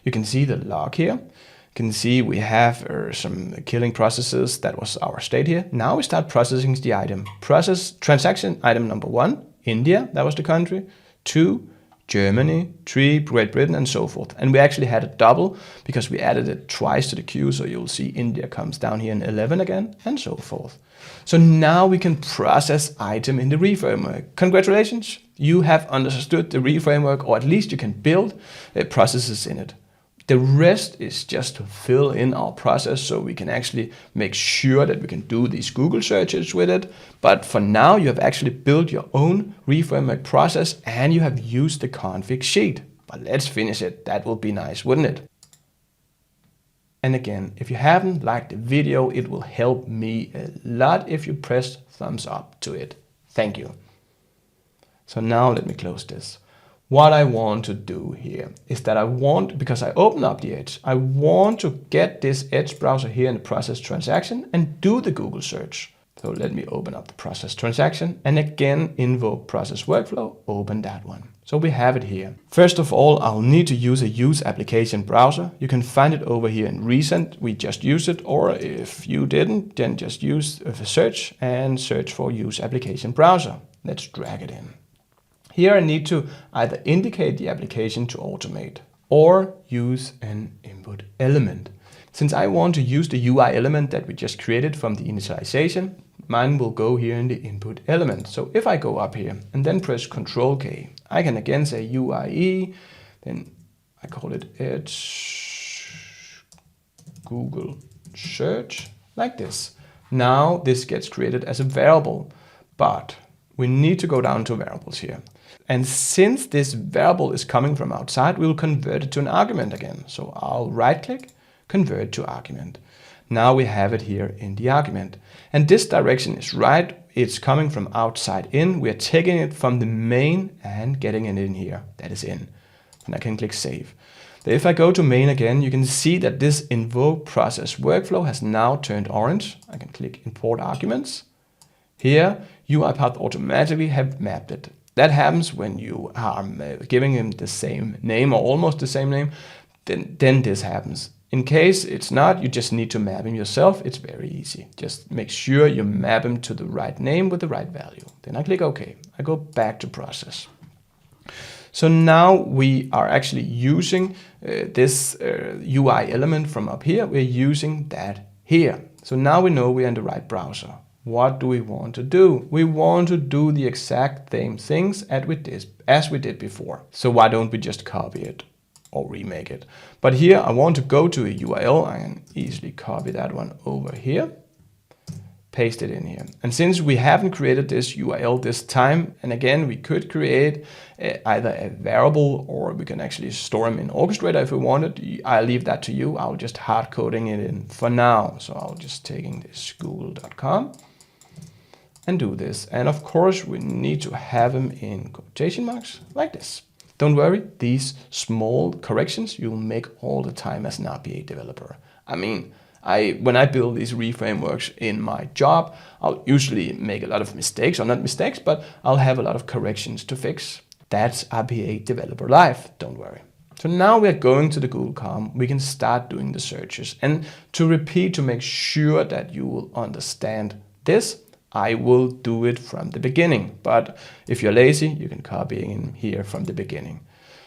you can see the log here. You can see we have some killing processes. That was our state here. Now we start processing the item. Process transaction item number 1, India, that was the country. 2, Germany, 3, Great Britain, and so forth. And we actually had a double because we added it twice to the queue. So you'll see India comes down here in 11 again, and so forth. So now we can process item in the REFramework. Congratulations, you have understood the REFramework, or at least you can build processes in it. The rest is just to fill in our process so we can actually make sure that we can do these Google searches with it. But for now, you have actually built your own REFramework process and you have used the config sheet. But let's finish it. That will be nice, wouldn't it? And again, if you haven't liked the video, it will help me a lot if you press thumbs up to it. Thank you. So now let me close this. What I want to do here is that because I open up the Edge, I want to get this Edge browser here in the process transaction and do the Google search. So let me open up the process transaction and again invoke process workflow, open that one. So we have it here. First of all, I'll need to use a use application browser. You can find it over here in recent. We just use it, or if you didn't, then just use the search and search for use application browser. Let's drag it in. Here I need to either indicate the application to automate or use an input element. Since I want to use the UI element that we just created from the initialization, mine will go here in the input element. So if I go up here and then press Ctrl K, I can again say UIE, then I call it Edge Google search like this. Now this gets created as a variable, but we need to go down to variables here. And since this variable is coming from outside, we'll convert it to an argument again. So I'll right click, convert to argument. Now we have it here in the argument. And this direction is right. It's coming from outside in. We're taking it from the main and getting it in here. That is in. And I can click save. If I go to main again, you can see that this invoke process workflow has now turned orange. I can click import arguments. Here, UiPath automatically have mapped it. That happens when you are giving him the same name or almost the same name, then this happens. In case it's not, you just need to map him yourself. It's very easy. Just make sure you map him to the right name with the right value. Then I click OK. I go back to process. So now we are actually using this UI element from up here. We're using that here. So now we know we're in the right browser. What do we want to do? We want to do the exact same things as we did before. So why don't we just copy it or remake it? But here I want to go to a URL. I can easily copy that one over here, paste it in here. And since we haven't created this URL this time, and again, we could create either a variable or we can actually store them in Orchestrator if we wanted. I'll leave that to you. I'll just hard coding it in for now. So I'll just taking this google.com. and do this. And of course, we need to have them in quotation marks like this. Don't worry, these small corrections you'll make all the time as an RPA developer. I mean, when I build these REFrameworks in my job, I'll usually make a lot of mistakes, or not mistakes, but I'll have a lot of corrections to fix. That's RPA developer life, don't worry. So now we're going to the Google.com, we can start doing the searches. And to repeat, to make sure that you will understand this, I will do it from the beginning. But if you're lazy, you can copy in here from the beginning.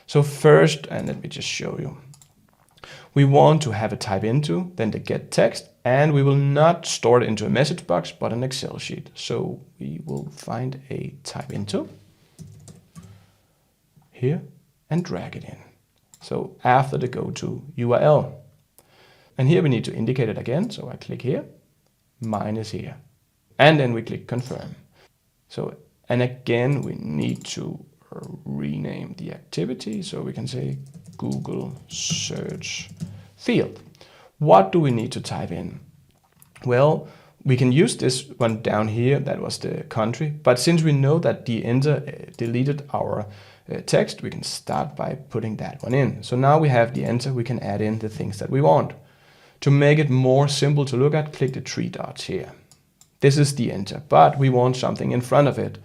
So first, and let me just show you. We want to have a type into, then the get text, and we will not store it into a message box, but an Excel sheet. So we will find a type into here and drag it in. So after the go to URL. And here we need to indicate it again. So I click here, mine is here. And then we click confirm. So, and again, we need to rename the activity. So we can say Google search field. What do we need to type in? Well, we can use this one down here. That was the country. But since we know that the enter deleted our text, we can start by putting that one in. So now we have the enter, we can add in the things that we want. To make it more simple to look at, click the 3 dots here. This is the enter, but we want something in front of it.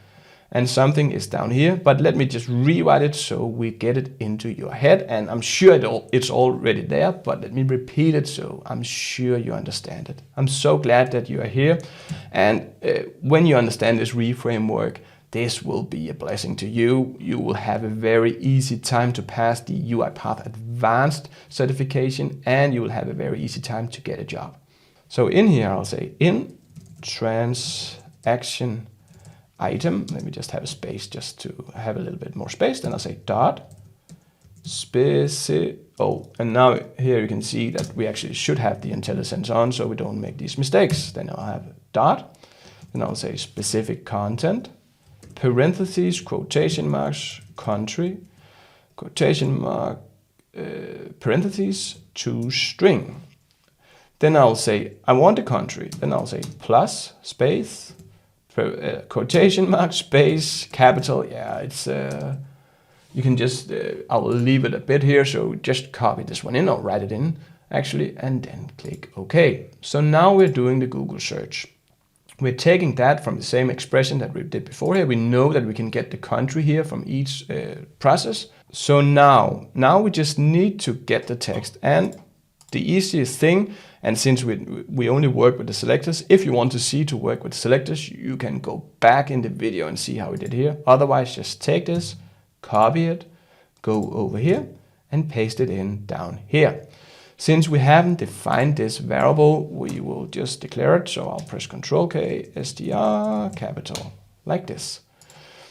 And something is down here, but let me just rewrite it so we get it into your head. And I'm sure it's already there, but let me repeat it so I'm sure you understand it. I'm so glad that you are here. And when you understand this REFramework, this will be a blessing to you. You will have a very easy time to pass the UiPath Advanced Certification, and you will have a very easy time to get a job. So in here, I'll say in transaction item, let me just have a space just to have a little bit more space. Then I'll say dot and now here you can see that we actually should have the IntelliSense on so we don't make these mistakes. Then I'll have dot, then I'll say specific content, parentheses, quotation marks, country, quotation mark, parentheses, to string. Then I'll say I want a country. Then I'll say plus space, quotation mark, space, capital. Yeah, it's you can just I will leave it a bit here, so just copy this one in or write it in actually, and then click OK. So now we're doing the Google search. We're taking that from the same expression that we did before here. We know that we can get the country here from each process. So now we just need to get the text, and the easiest thing, and since we only work with the selectors, if you want to see to work with selectors, you can go back in the video and see how we did here. Otherwise, just take this, copy it, go over here and paste it in down here. Since we haven't defined this variable, we will just declare it. So I'll press Ctrl K, str, capital, like this.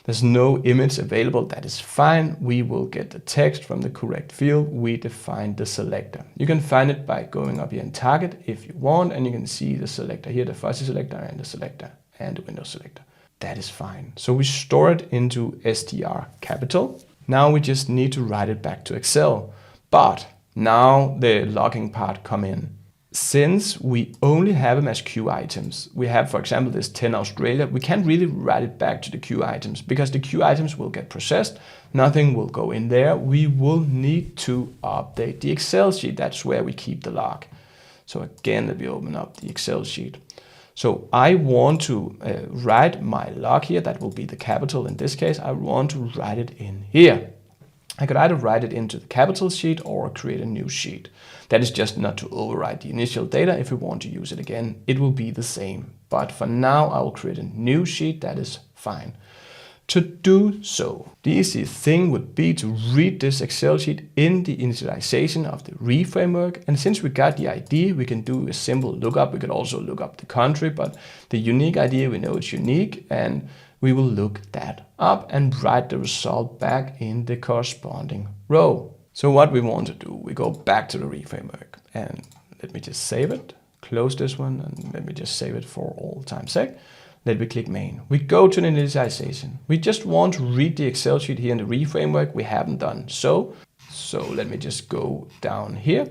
There's no image available, that is fine. We will get the text from the correct field. We defined the selector. You can find it by going up here in target if you want, and you can see the selector here, the fuzzy selector and the selector and the window selector. That is fine. So we store it into str capital. Now we just need to write it back to Excel. But now the logging part come in. Since we only have them as queue items, we have, for example, this 10 Australia, we can't really write it back to the queue items because the queue items will get processed. Nothing will go in there. We will need to update the Excel sheet. That's where we keep the log. So again, let me open up the Excel sheet. So I want to write my log here. That will be the capital in this case. I want to write it in here. I could either write it into the capital sheet or create a new sheet. That is just not to overwrite the initial data. If we want to use it again, it will be the same. But for now, I will create a new sheet. That is fine. To do so, the easiest thing would be to read this Excel sheet in the initialization of the REFramework. And since we got the ID, we can do a simple lookup. We could also look up the country, but the unique ID, we know it's unique, and we will look that up and write the result back in the corresponding row. So what we want to do, we go back to the REFramework, and let me just save it, close this one, and let me just save it for all time's sake. Let me click main. We go to the initialization. We just want to read the Excel sheet here in the REFramework. We haven't done so. So let me just go down here.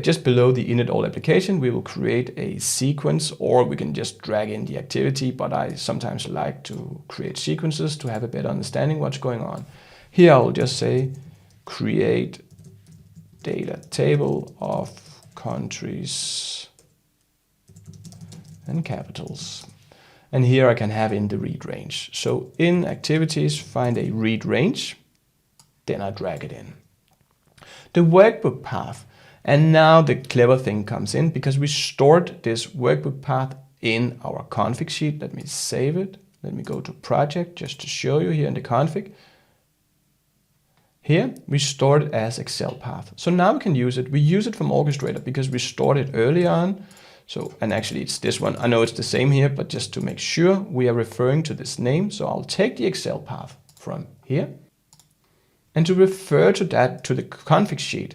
Just below the init all application, we will create a sequence, or we can just drag in the activity, but I sometimes like to create sequences to have a better understanding what's going on. Here I will just say create data table of countries and capitals. And here I can have in the read range. So in activities, find a read range, then I drag it in. The workbook path. And now the clever thing comes in because we stored this workbook path in our config sheet. Let me save it. Let me go to project just to show you here in the config. Here we stored it as Excel path. So now we can use it. We use it from Orchestrator because we stored it early on. So, and actually it's this one. I know it's the same here, but just to make sure we are referring to this name. So I'll take the Excel path from here. And to refer to that, to the config sheet,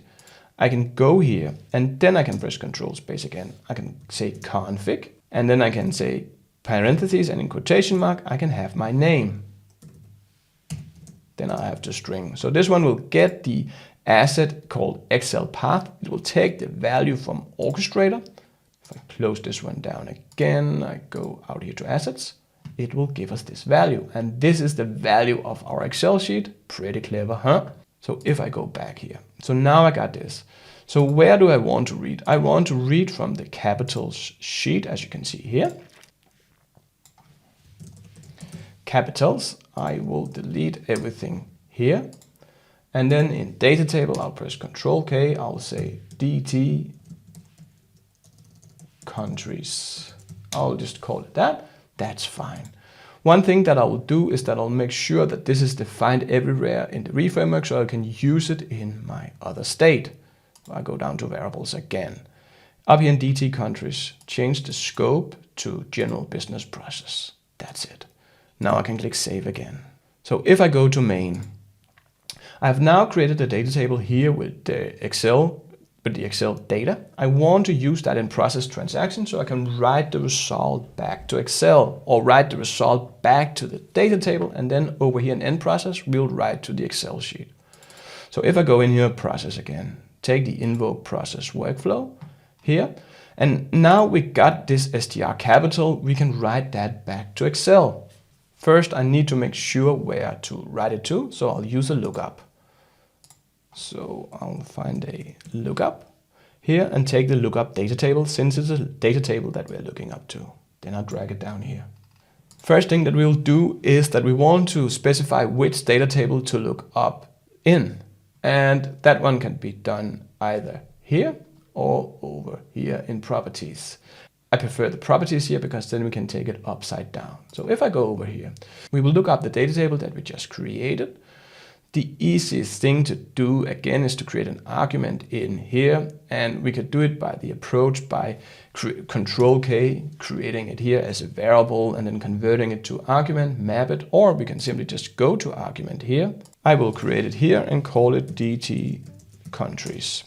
I can go here and then I can press Control Space again. I can say config, and then I can say parentheses, and in quotation mark, I can have my name. Then I have the string. So this one will get the asset called Excel path. It will take the value from Orchestrator. If I close this one down again, I go out here to assets, it will give us this value. And this is the value of our Excel sheet. Pretty clever, huh? So if I go back here, so now I got this. So where do I want to read? I want to read from the capitals sheet, as you can see here. Capitals, I will delete everything here. And then in data table, I'll press Control K, I'll say DT countries. I'll just call it that. That's fine. One thing that I will do is that I'll make sure that this is defined everywhere in the REFramework so I can use it in my other state. I go down to variables again. Up here in DT countries, change the scope to general business process. That's it. Now I can click save again. So if I go to main, I have now created a data table here with the Excel data. I want to use that in process transaction so I can write the result back to Excel or write the result back to the data table, and then over here in end process, we'll write to the Excel sheet. So if I go in here, process again, take the invoke process workflow here, and now we got this str capital, we can write that back to Excel. First, I need to make sure where to write it to, so I'll use a lookup. So I'll find a lookup here and take the lookup data table since it's a data table that we're looking up to. Then I'll drag it down here. First thing that we'll do is that we want to specify which data table to look up in. And that one can be done either here or over here in properties. I prefer the properties here because then we can take it upside down. So if I go over here, we will look up the data table that we just created. The easiest thing to do again is to create an argument in here, and we could do it by the approach by Control K, creating it here as a variable and then converting it to argument, map it, or we can simply just go to argument here. I will create it here and call it DT countries.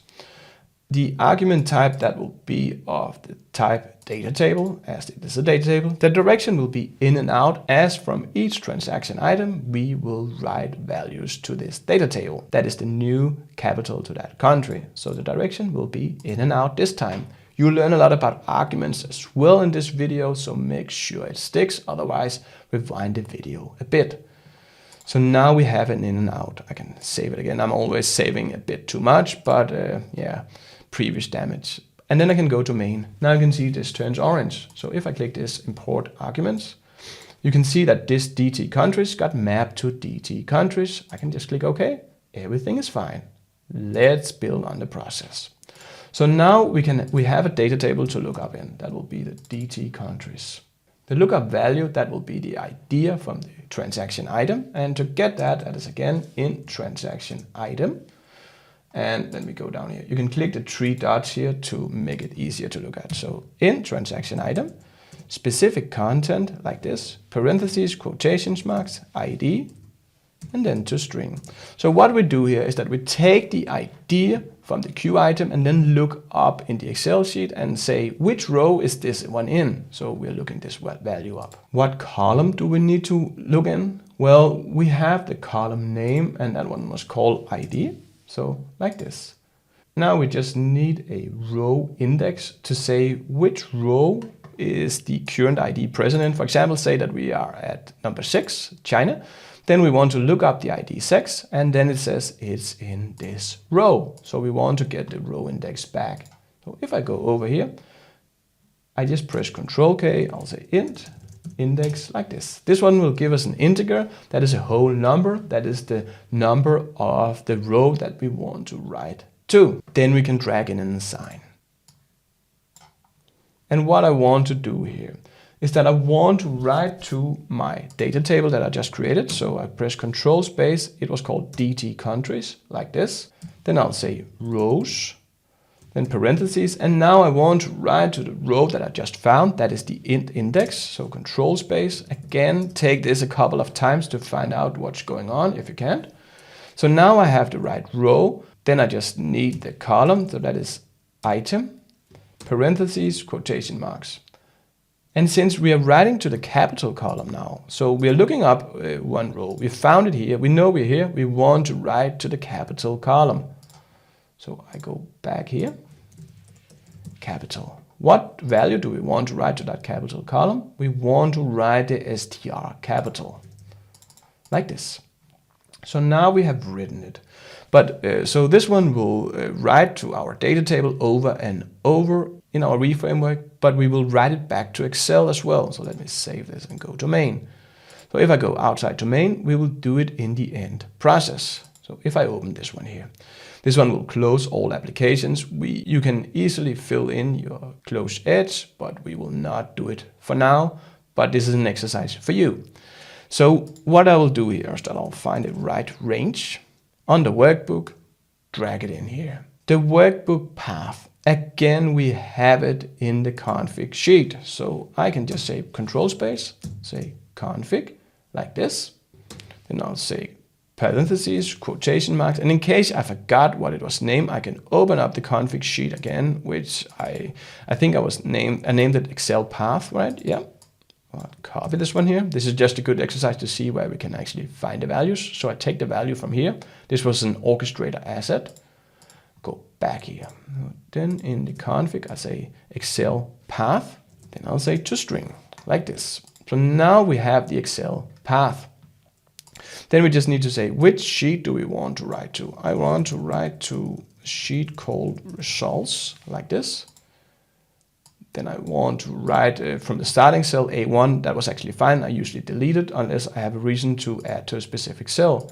The argument type that will be of the type data table, as it is a data table. The direction will be in and out, as from each transaction item, we will write values to this data table. That is the new capital to that country. So the direction will be in and out this time. You'll learn a lot about arguments as well in this video, so make sure it sticks, otherwise rewind the video a bit. So now we have an in and out. I can save it again. I'm always saving a bit too much, but yeah, previous damage. And then I can go to main. Now you can see this turns orange. So if I click this import arguments, you can see that this DT countries got mapped to DT countries. I can just click OK. Everything is fine. Let's build on the process. So now we have a data table to look up in. That will be the DT countries. The lookup value, that will be the idea from the transaction item. And to get that, that is again in transaction item. And then we go down here. You can click the three dots here to make it easier to look at. So in transaction item, specific content like this, parentheses, quotations marks, ID, and then to string. So what we do here is that we take the idea from the Q item and then look up in the Excel sheet and say, which row is this one in? So we're looking this value up. What column do we need to look in? Well, we have the column name, and that one was called ID. So like this. Now we just need a row index to say which row is the current ID present in. For example, say that we are at number 6, China. Then we want to look up the ID 6, and then it says it's in this row. So we want to get the row index back. So if I go over here, I just press Control K, I'll say int index like this. This one will give us an integer, that is a whole number, that is the number of the row that we want to write to. Then we can drag in and assign. And what I want to do here is that I want to write to my data table that I just created. So I press Control space, it was called DT countries, like this. Then I'll say rows, then parentheses, and now I want to write to the row that I just found, that is the int index. So Control space, again, take this a couple of times to find out what's going on if you can't. So now I have the right row, then I just need the column, so that is item, parentheses, quotation marks. And since we are writing to the capital column now, so we are looking up one row, we found it here, we know we're here, we want to write to the capital column. So I go back here, capital. What value do we want to write to that capital column? We want to write the str capital, like this. So now we have written it. But so this one will write to our data table over and over in our REFramework, but we will write it back to Excel as well. So let me save this and go to main. So if I go outside to main, we will do it in the end process. So if I open this one here, this one will close all applications. You can easily fill in your close edge, but we will not do it for now. But this is an exercise for you. So what I will do here is that I'll find the right range on the workbook, drag it in here. The workbook path, again, we have it in the config sheet. So I can just say control space, say config, like this. Then I'll say parentheses, quotation marks. And in case I forgot what it was named, I can open up the config sheet again, which I think I named it Excel path, right? Yeah. I'll copy this one here. This is just a good exercise to see where we can actually find the values. So I take the value from here. This was an Orchestrator asset. Go back here. Then in the config, I say Excel path. Then I'll say toString, like this. So now we have the Excel path. Then we just need to say, which sheet do we want to write to? I want to write to a sheet called results, like this. Then I want to write from the starting cell A1. That was actually fine. I usually delete it unless I have a reason to add to a specific cell.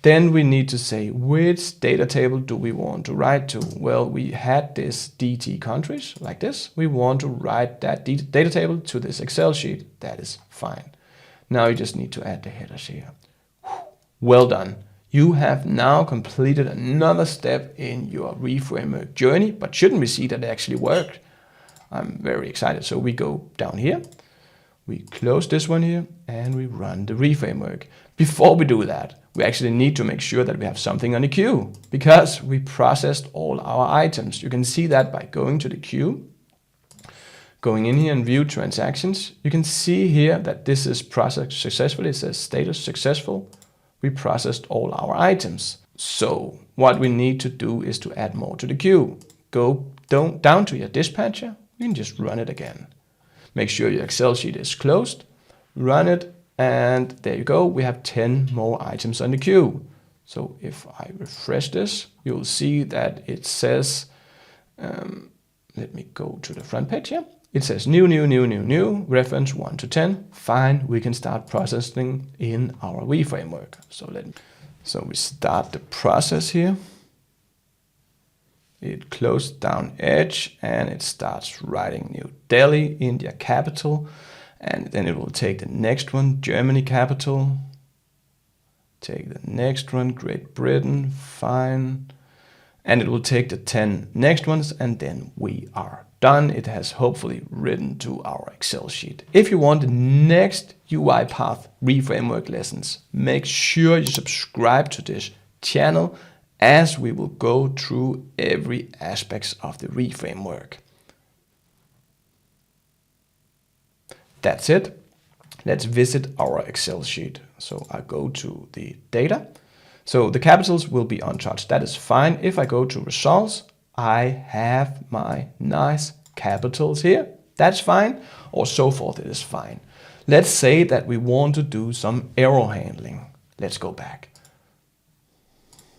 Then we need to say, which data table do we want to write to? Well, we had this DT countries like this. We want to write that data table to this Excel sheet. That is fine. Now you just need to add the headers here. Well done. You have now completed another step in your REFramework journey, but shouldn't we see that it actually worked? I'm very excited. So we go down here, we close this one here, and we run the REFramework. Before we do that, we actually need to make sure that we have something on the queue because we processed all our items. You can see that by going to the queue, going in here and view transactions. You can see here that this is processed successfully. It says status successful. We processed all our items. So what we need to do is to add more to the queue. Go down to your dispatcher. You can just run it again. Make sure your Excel sheet is closed, run it, and there you go. We have 10 more items on the queue. So if I refresh this, you'll see that it says, let me go to the front page here. It says new, reference 1 to 10. Fine, we can start processing in our REFramework. So we start the process here. It closed down Edge and it starts writing New Delhi, India capital. And then it will take the next one, Germany capital. Take the next one, Great Britain, fine. And it will take the 10 next ones and then we are done. It has hopefully written to our Excel sheet. If you want the next UiPath REFramework lessons, make sure you subscribe to this channel as we will go through every aspect of the REFramework. That's it. Let's visit our Excel sheet. So I go to the data. So the capitals will be untouched. That is fine. If I go to results, I have my nice capitals here. That's fine. Or so forth, it is fine. Let's say that we want to do some error handling. Let's go back.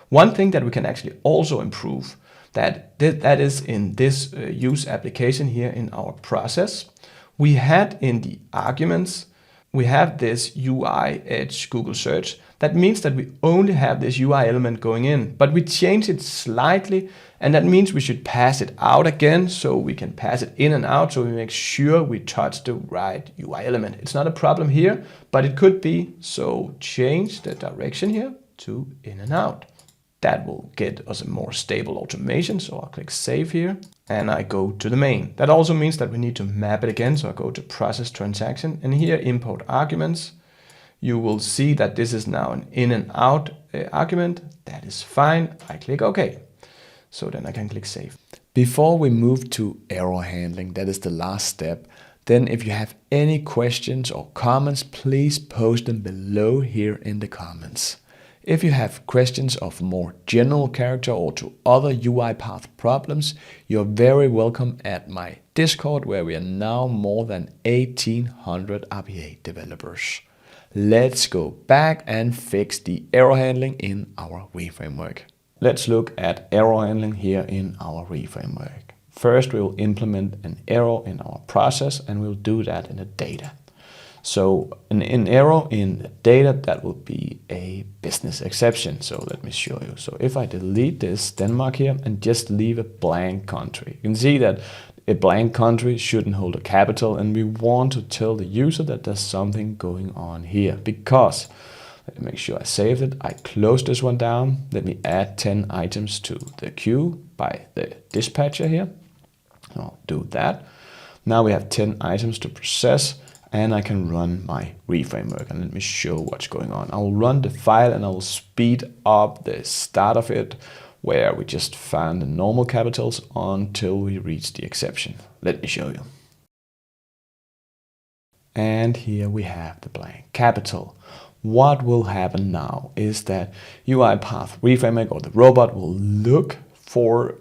One thing that we can actually also improve that is in this use application here in our process. We had in the arguments, we have this UI Edge Google search. That means that we only have this UI element going in, but we change it slightly. And that means we should pass it out again so we can pass it in and out so we make sure we touch the right UI element. It's not a problem here, but it could be. So change the direction here to in and out. That will get us a more stable automation. So I'll click save here and I go to the main. That also means that we need to map it again. So I go to process transaction and here import arguments. You will see that this is now an in and out argument. That is fine. I click OK. So then I can click save.
Before we move to error handling, that is the last step. Then if you have any questions or comments, please post them below here in the comments. If you have questions of more general character or to other UiPath problems, you're very welcome at my Discord, where we are now more than 1,800 RPA developers. let's go back and fix the error handling in our REFramework. Let's look at error handling here in our REFramework. First, we will implement an error in our process, and we'll do that in the data. So an error in the data, that will be a business exception. So let me show you. So if I delete this Denmark here and just leave a blank country, you can see that a blank country shouldn't hold a capital, and we want to tell the user that there's something going on here, because let me make sure I saved it. I close this one down. Let me add 10 items to the queue by the dispatcher here. I'll do that. Now we have 10 items to process, and I can run my REFramework, and let me show what's going on. I will run the file and I will speed up the start of it, where we just found the normal capitals until we reach the exception. Let me show you. And here we have the blank capital. What will happen now is that UiPath REFramework, or the robot, will look for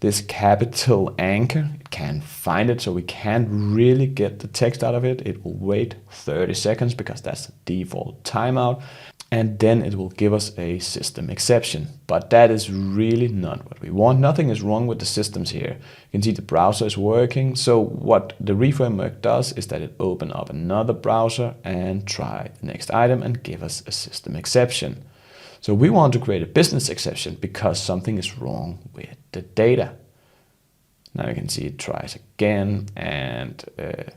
this capital anchor. It can't find it, so we can't really get the text out of it. It will wait 30 seconds because that's the default timeout, and then it will give us a system exception. But that is really not what we want. Nothing is wrong with the systems here. You can see the browser is working. So what the REFramework does is that it opens up another browser and try the next item and give us a system exception. So we want to create a business exception because something is wrong with the data. Now you can see it tries again, and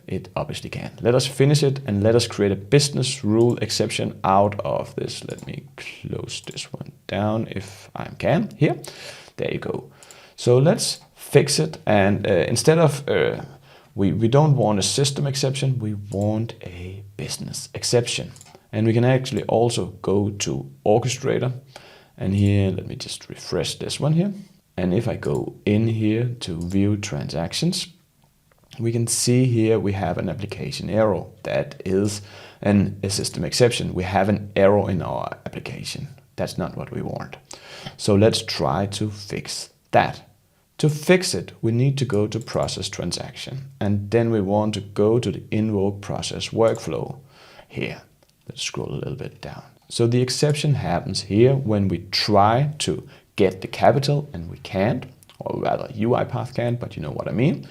it obviously can. Let us finish it and let us create a business rule exception out of this. Let me close this one down if I can. Here, there you go. So let's fix it, and instead of we don't want a system exception, we want a business exception. And we can actually also go to Orchestrator, and here, let me just refresh this one here. And if I go in here to view transactions, we can see here we have an application error. That is a system exception. We have an error in our application. That's not what we want. So let's try to fix that. To fix it, we need to go to process transaction, and then we want to go to the invoke process workflow here. Let's scroll a little bit down. So the exception happens here when we try to get the capital and we can't, or rather UiPath can't, but you know what I mean.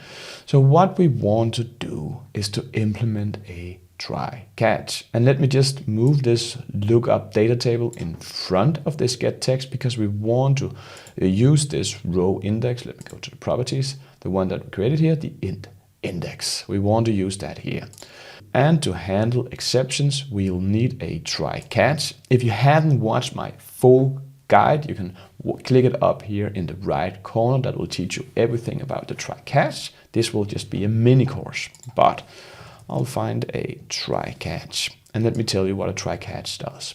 So what we want to do is to implement a try catch. And let me just move this lookup data table in front of this get text, because we want to use this row index. Let me go to the properties, the one that we created here, the index. We want to use that here. And to handle exceptions, we'll need a try catch. If you haven't watched my full guide, you can click it up here in the right corner. That will teach you everything about the try catch. This will just be a mini course, but I'll find a try catch. And let me tell you what a try catch does.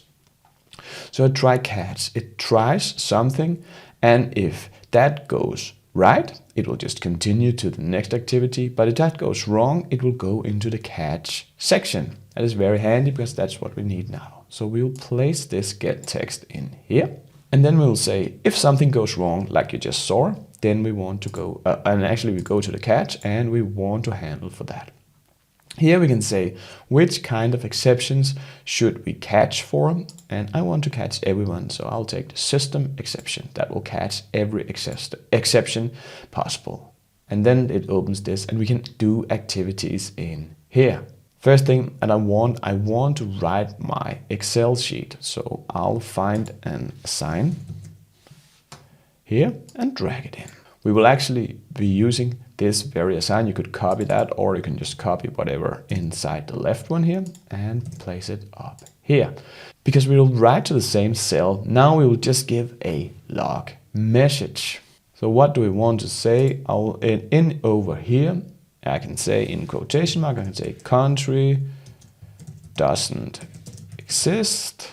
So a try catch, it tries something, and if that goes right, it will just continue to the next activity. But if that goes wrong, it will go into the catch section. That is very handy because that's what we need now. So we'll place this get text in here. And then we'll say, if something goes wrong, like you just saw, then we want to go, and actually we go to the catch and we want to handle for that. Here we can say, which kind of exceptions should we catch for? And I want to catch everyone, so I'll take the system exception. That will catch every exception possible. And then it opens this, and we can do activities in here. First thing, and I want to write my Excel sheet. So I'll find an assign here and drag it in. We will actually be using this very assign. You could copy that, or you can just copy whatever inside the left one here and place it up here. Because we will write to the same cell, now we will just give a log message. So what do we want to say? I'll in over here, I can say in quotation mark, I can say country doesn't exist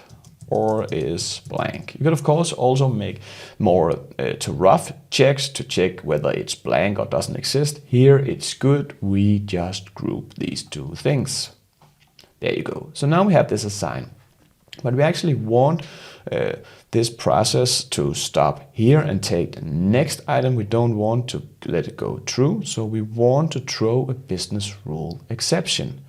or is blank. You could of course also make more to rough checks to check whether it's blank or doesn't exist. Here it's good, we just group these two things. There you go. So now we have this assign, but we actually want this process to stop here and take the next item. We don't want to let it go through, so we want to throw a business rule exception.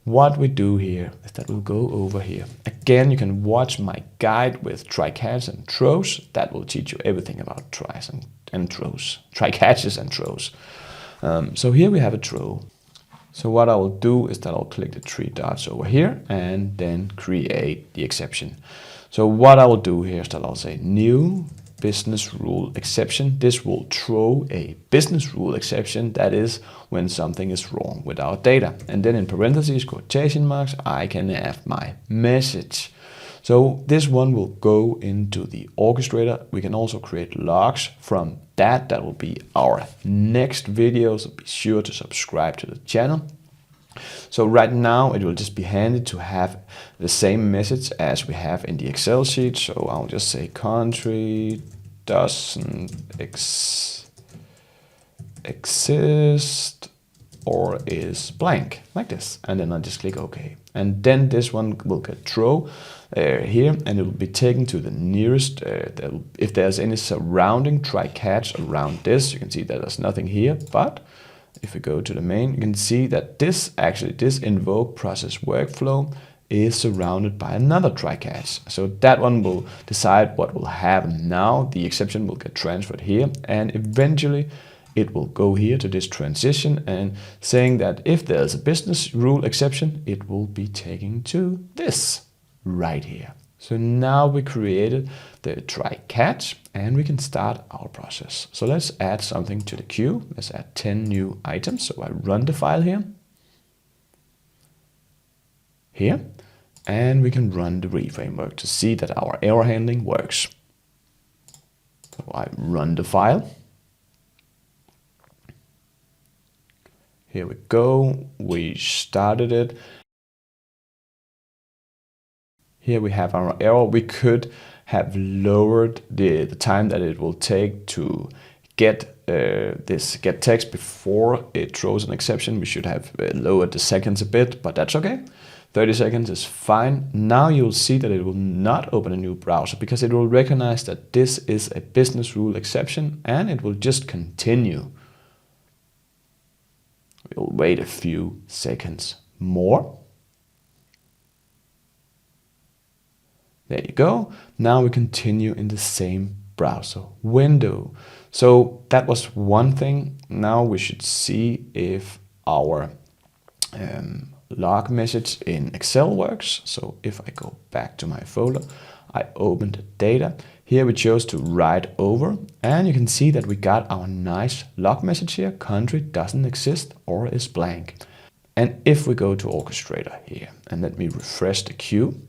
what we do here is that we'll go over here. Again, you can watch my guide with try catch and throws. That will teach you everything about tries and throws, try catches and throws. So here we have a throw. So what I will do is that I'll click the 3 dots over here and then create the exception. So what I will do here is that I'll say new business rule exception. This will throw a business rule exception, that is when something is wrong with our data. And then in parentheses, quotation marks, I can have my message. So this one will go into the orchestrator. We can also create logs from that. That will be our next video, so be sure to subscribe to the channel. So right now it will just be handy to have the same message as we have in the Excel sheet. So I'll just say country doesn't exist or is blank, like this. And then I'll just click OK. And then this one will get thrown here, and it will be taken to the nearest, if there's any surrounding try catch around this. You can see that there's nothing here, but if we go to the main, you can see that this invoke process workflow is surrounded by another try catch. So that one will decide what will happen now. The exception will get transferred here, and eventually it will go here to this transition and saying that if there's a business rule exception, it will be taken to this right here. So now we created the try catch and we can start our process. So let's add something to the queue. Let's add 10 new items. So I run the file here, and we can run the REFramework to see that our error handling works. So I run the file. Here we go, we started it. Here we have our error. We could have lowered the time that it will take to get this get text before it throws an exception. We should have lowered the seconds a bit, but that's okay. 30 seconds is fine. Now you'll see that it will not open a new browser because it will recognize that this is a business rule exception and it will just continue. We'll wait a few seconds more. There you go. Now we continue in the same browser window. So that was one thing. Now we should see if our log message in Excel works. So if I go back to my folder, I opened the data. Here we chose to write over, and you can see that we got our nice log message here. Country doesn't exist or is blank. And if we go to Orchestrator here, and let me refresh the queue.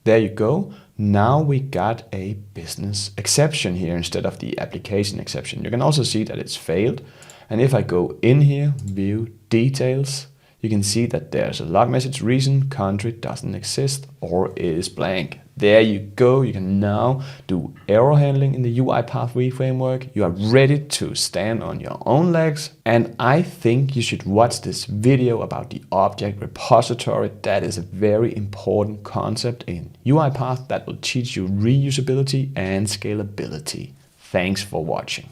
There you go. Now we got a business exception here instead of the application exception. You can also see that it's failed. And if I go in here, view details, you can see that there's a log message reason country doesn't exist or is blank. There you go. You can now do error handling in the UiPath REFramework. You are ready to stand on your own legs. And I think you should watch this video about the object repository. That is a very important concept in UiPath that will teach you reusability and scalability. Thanks for watching.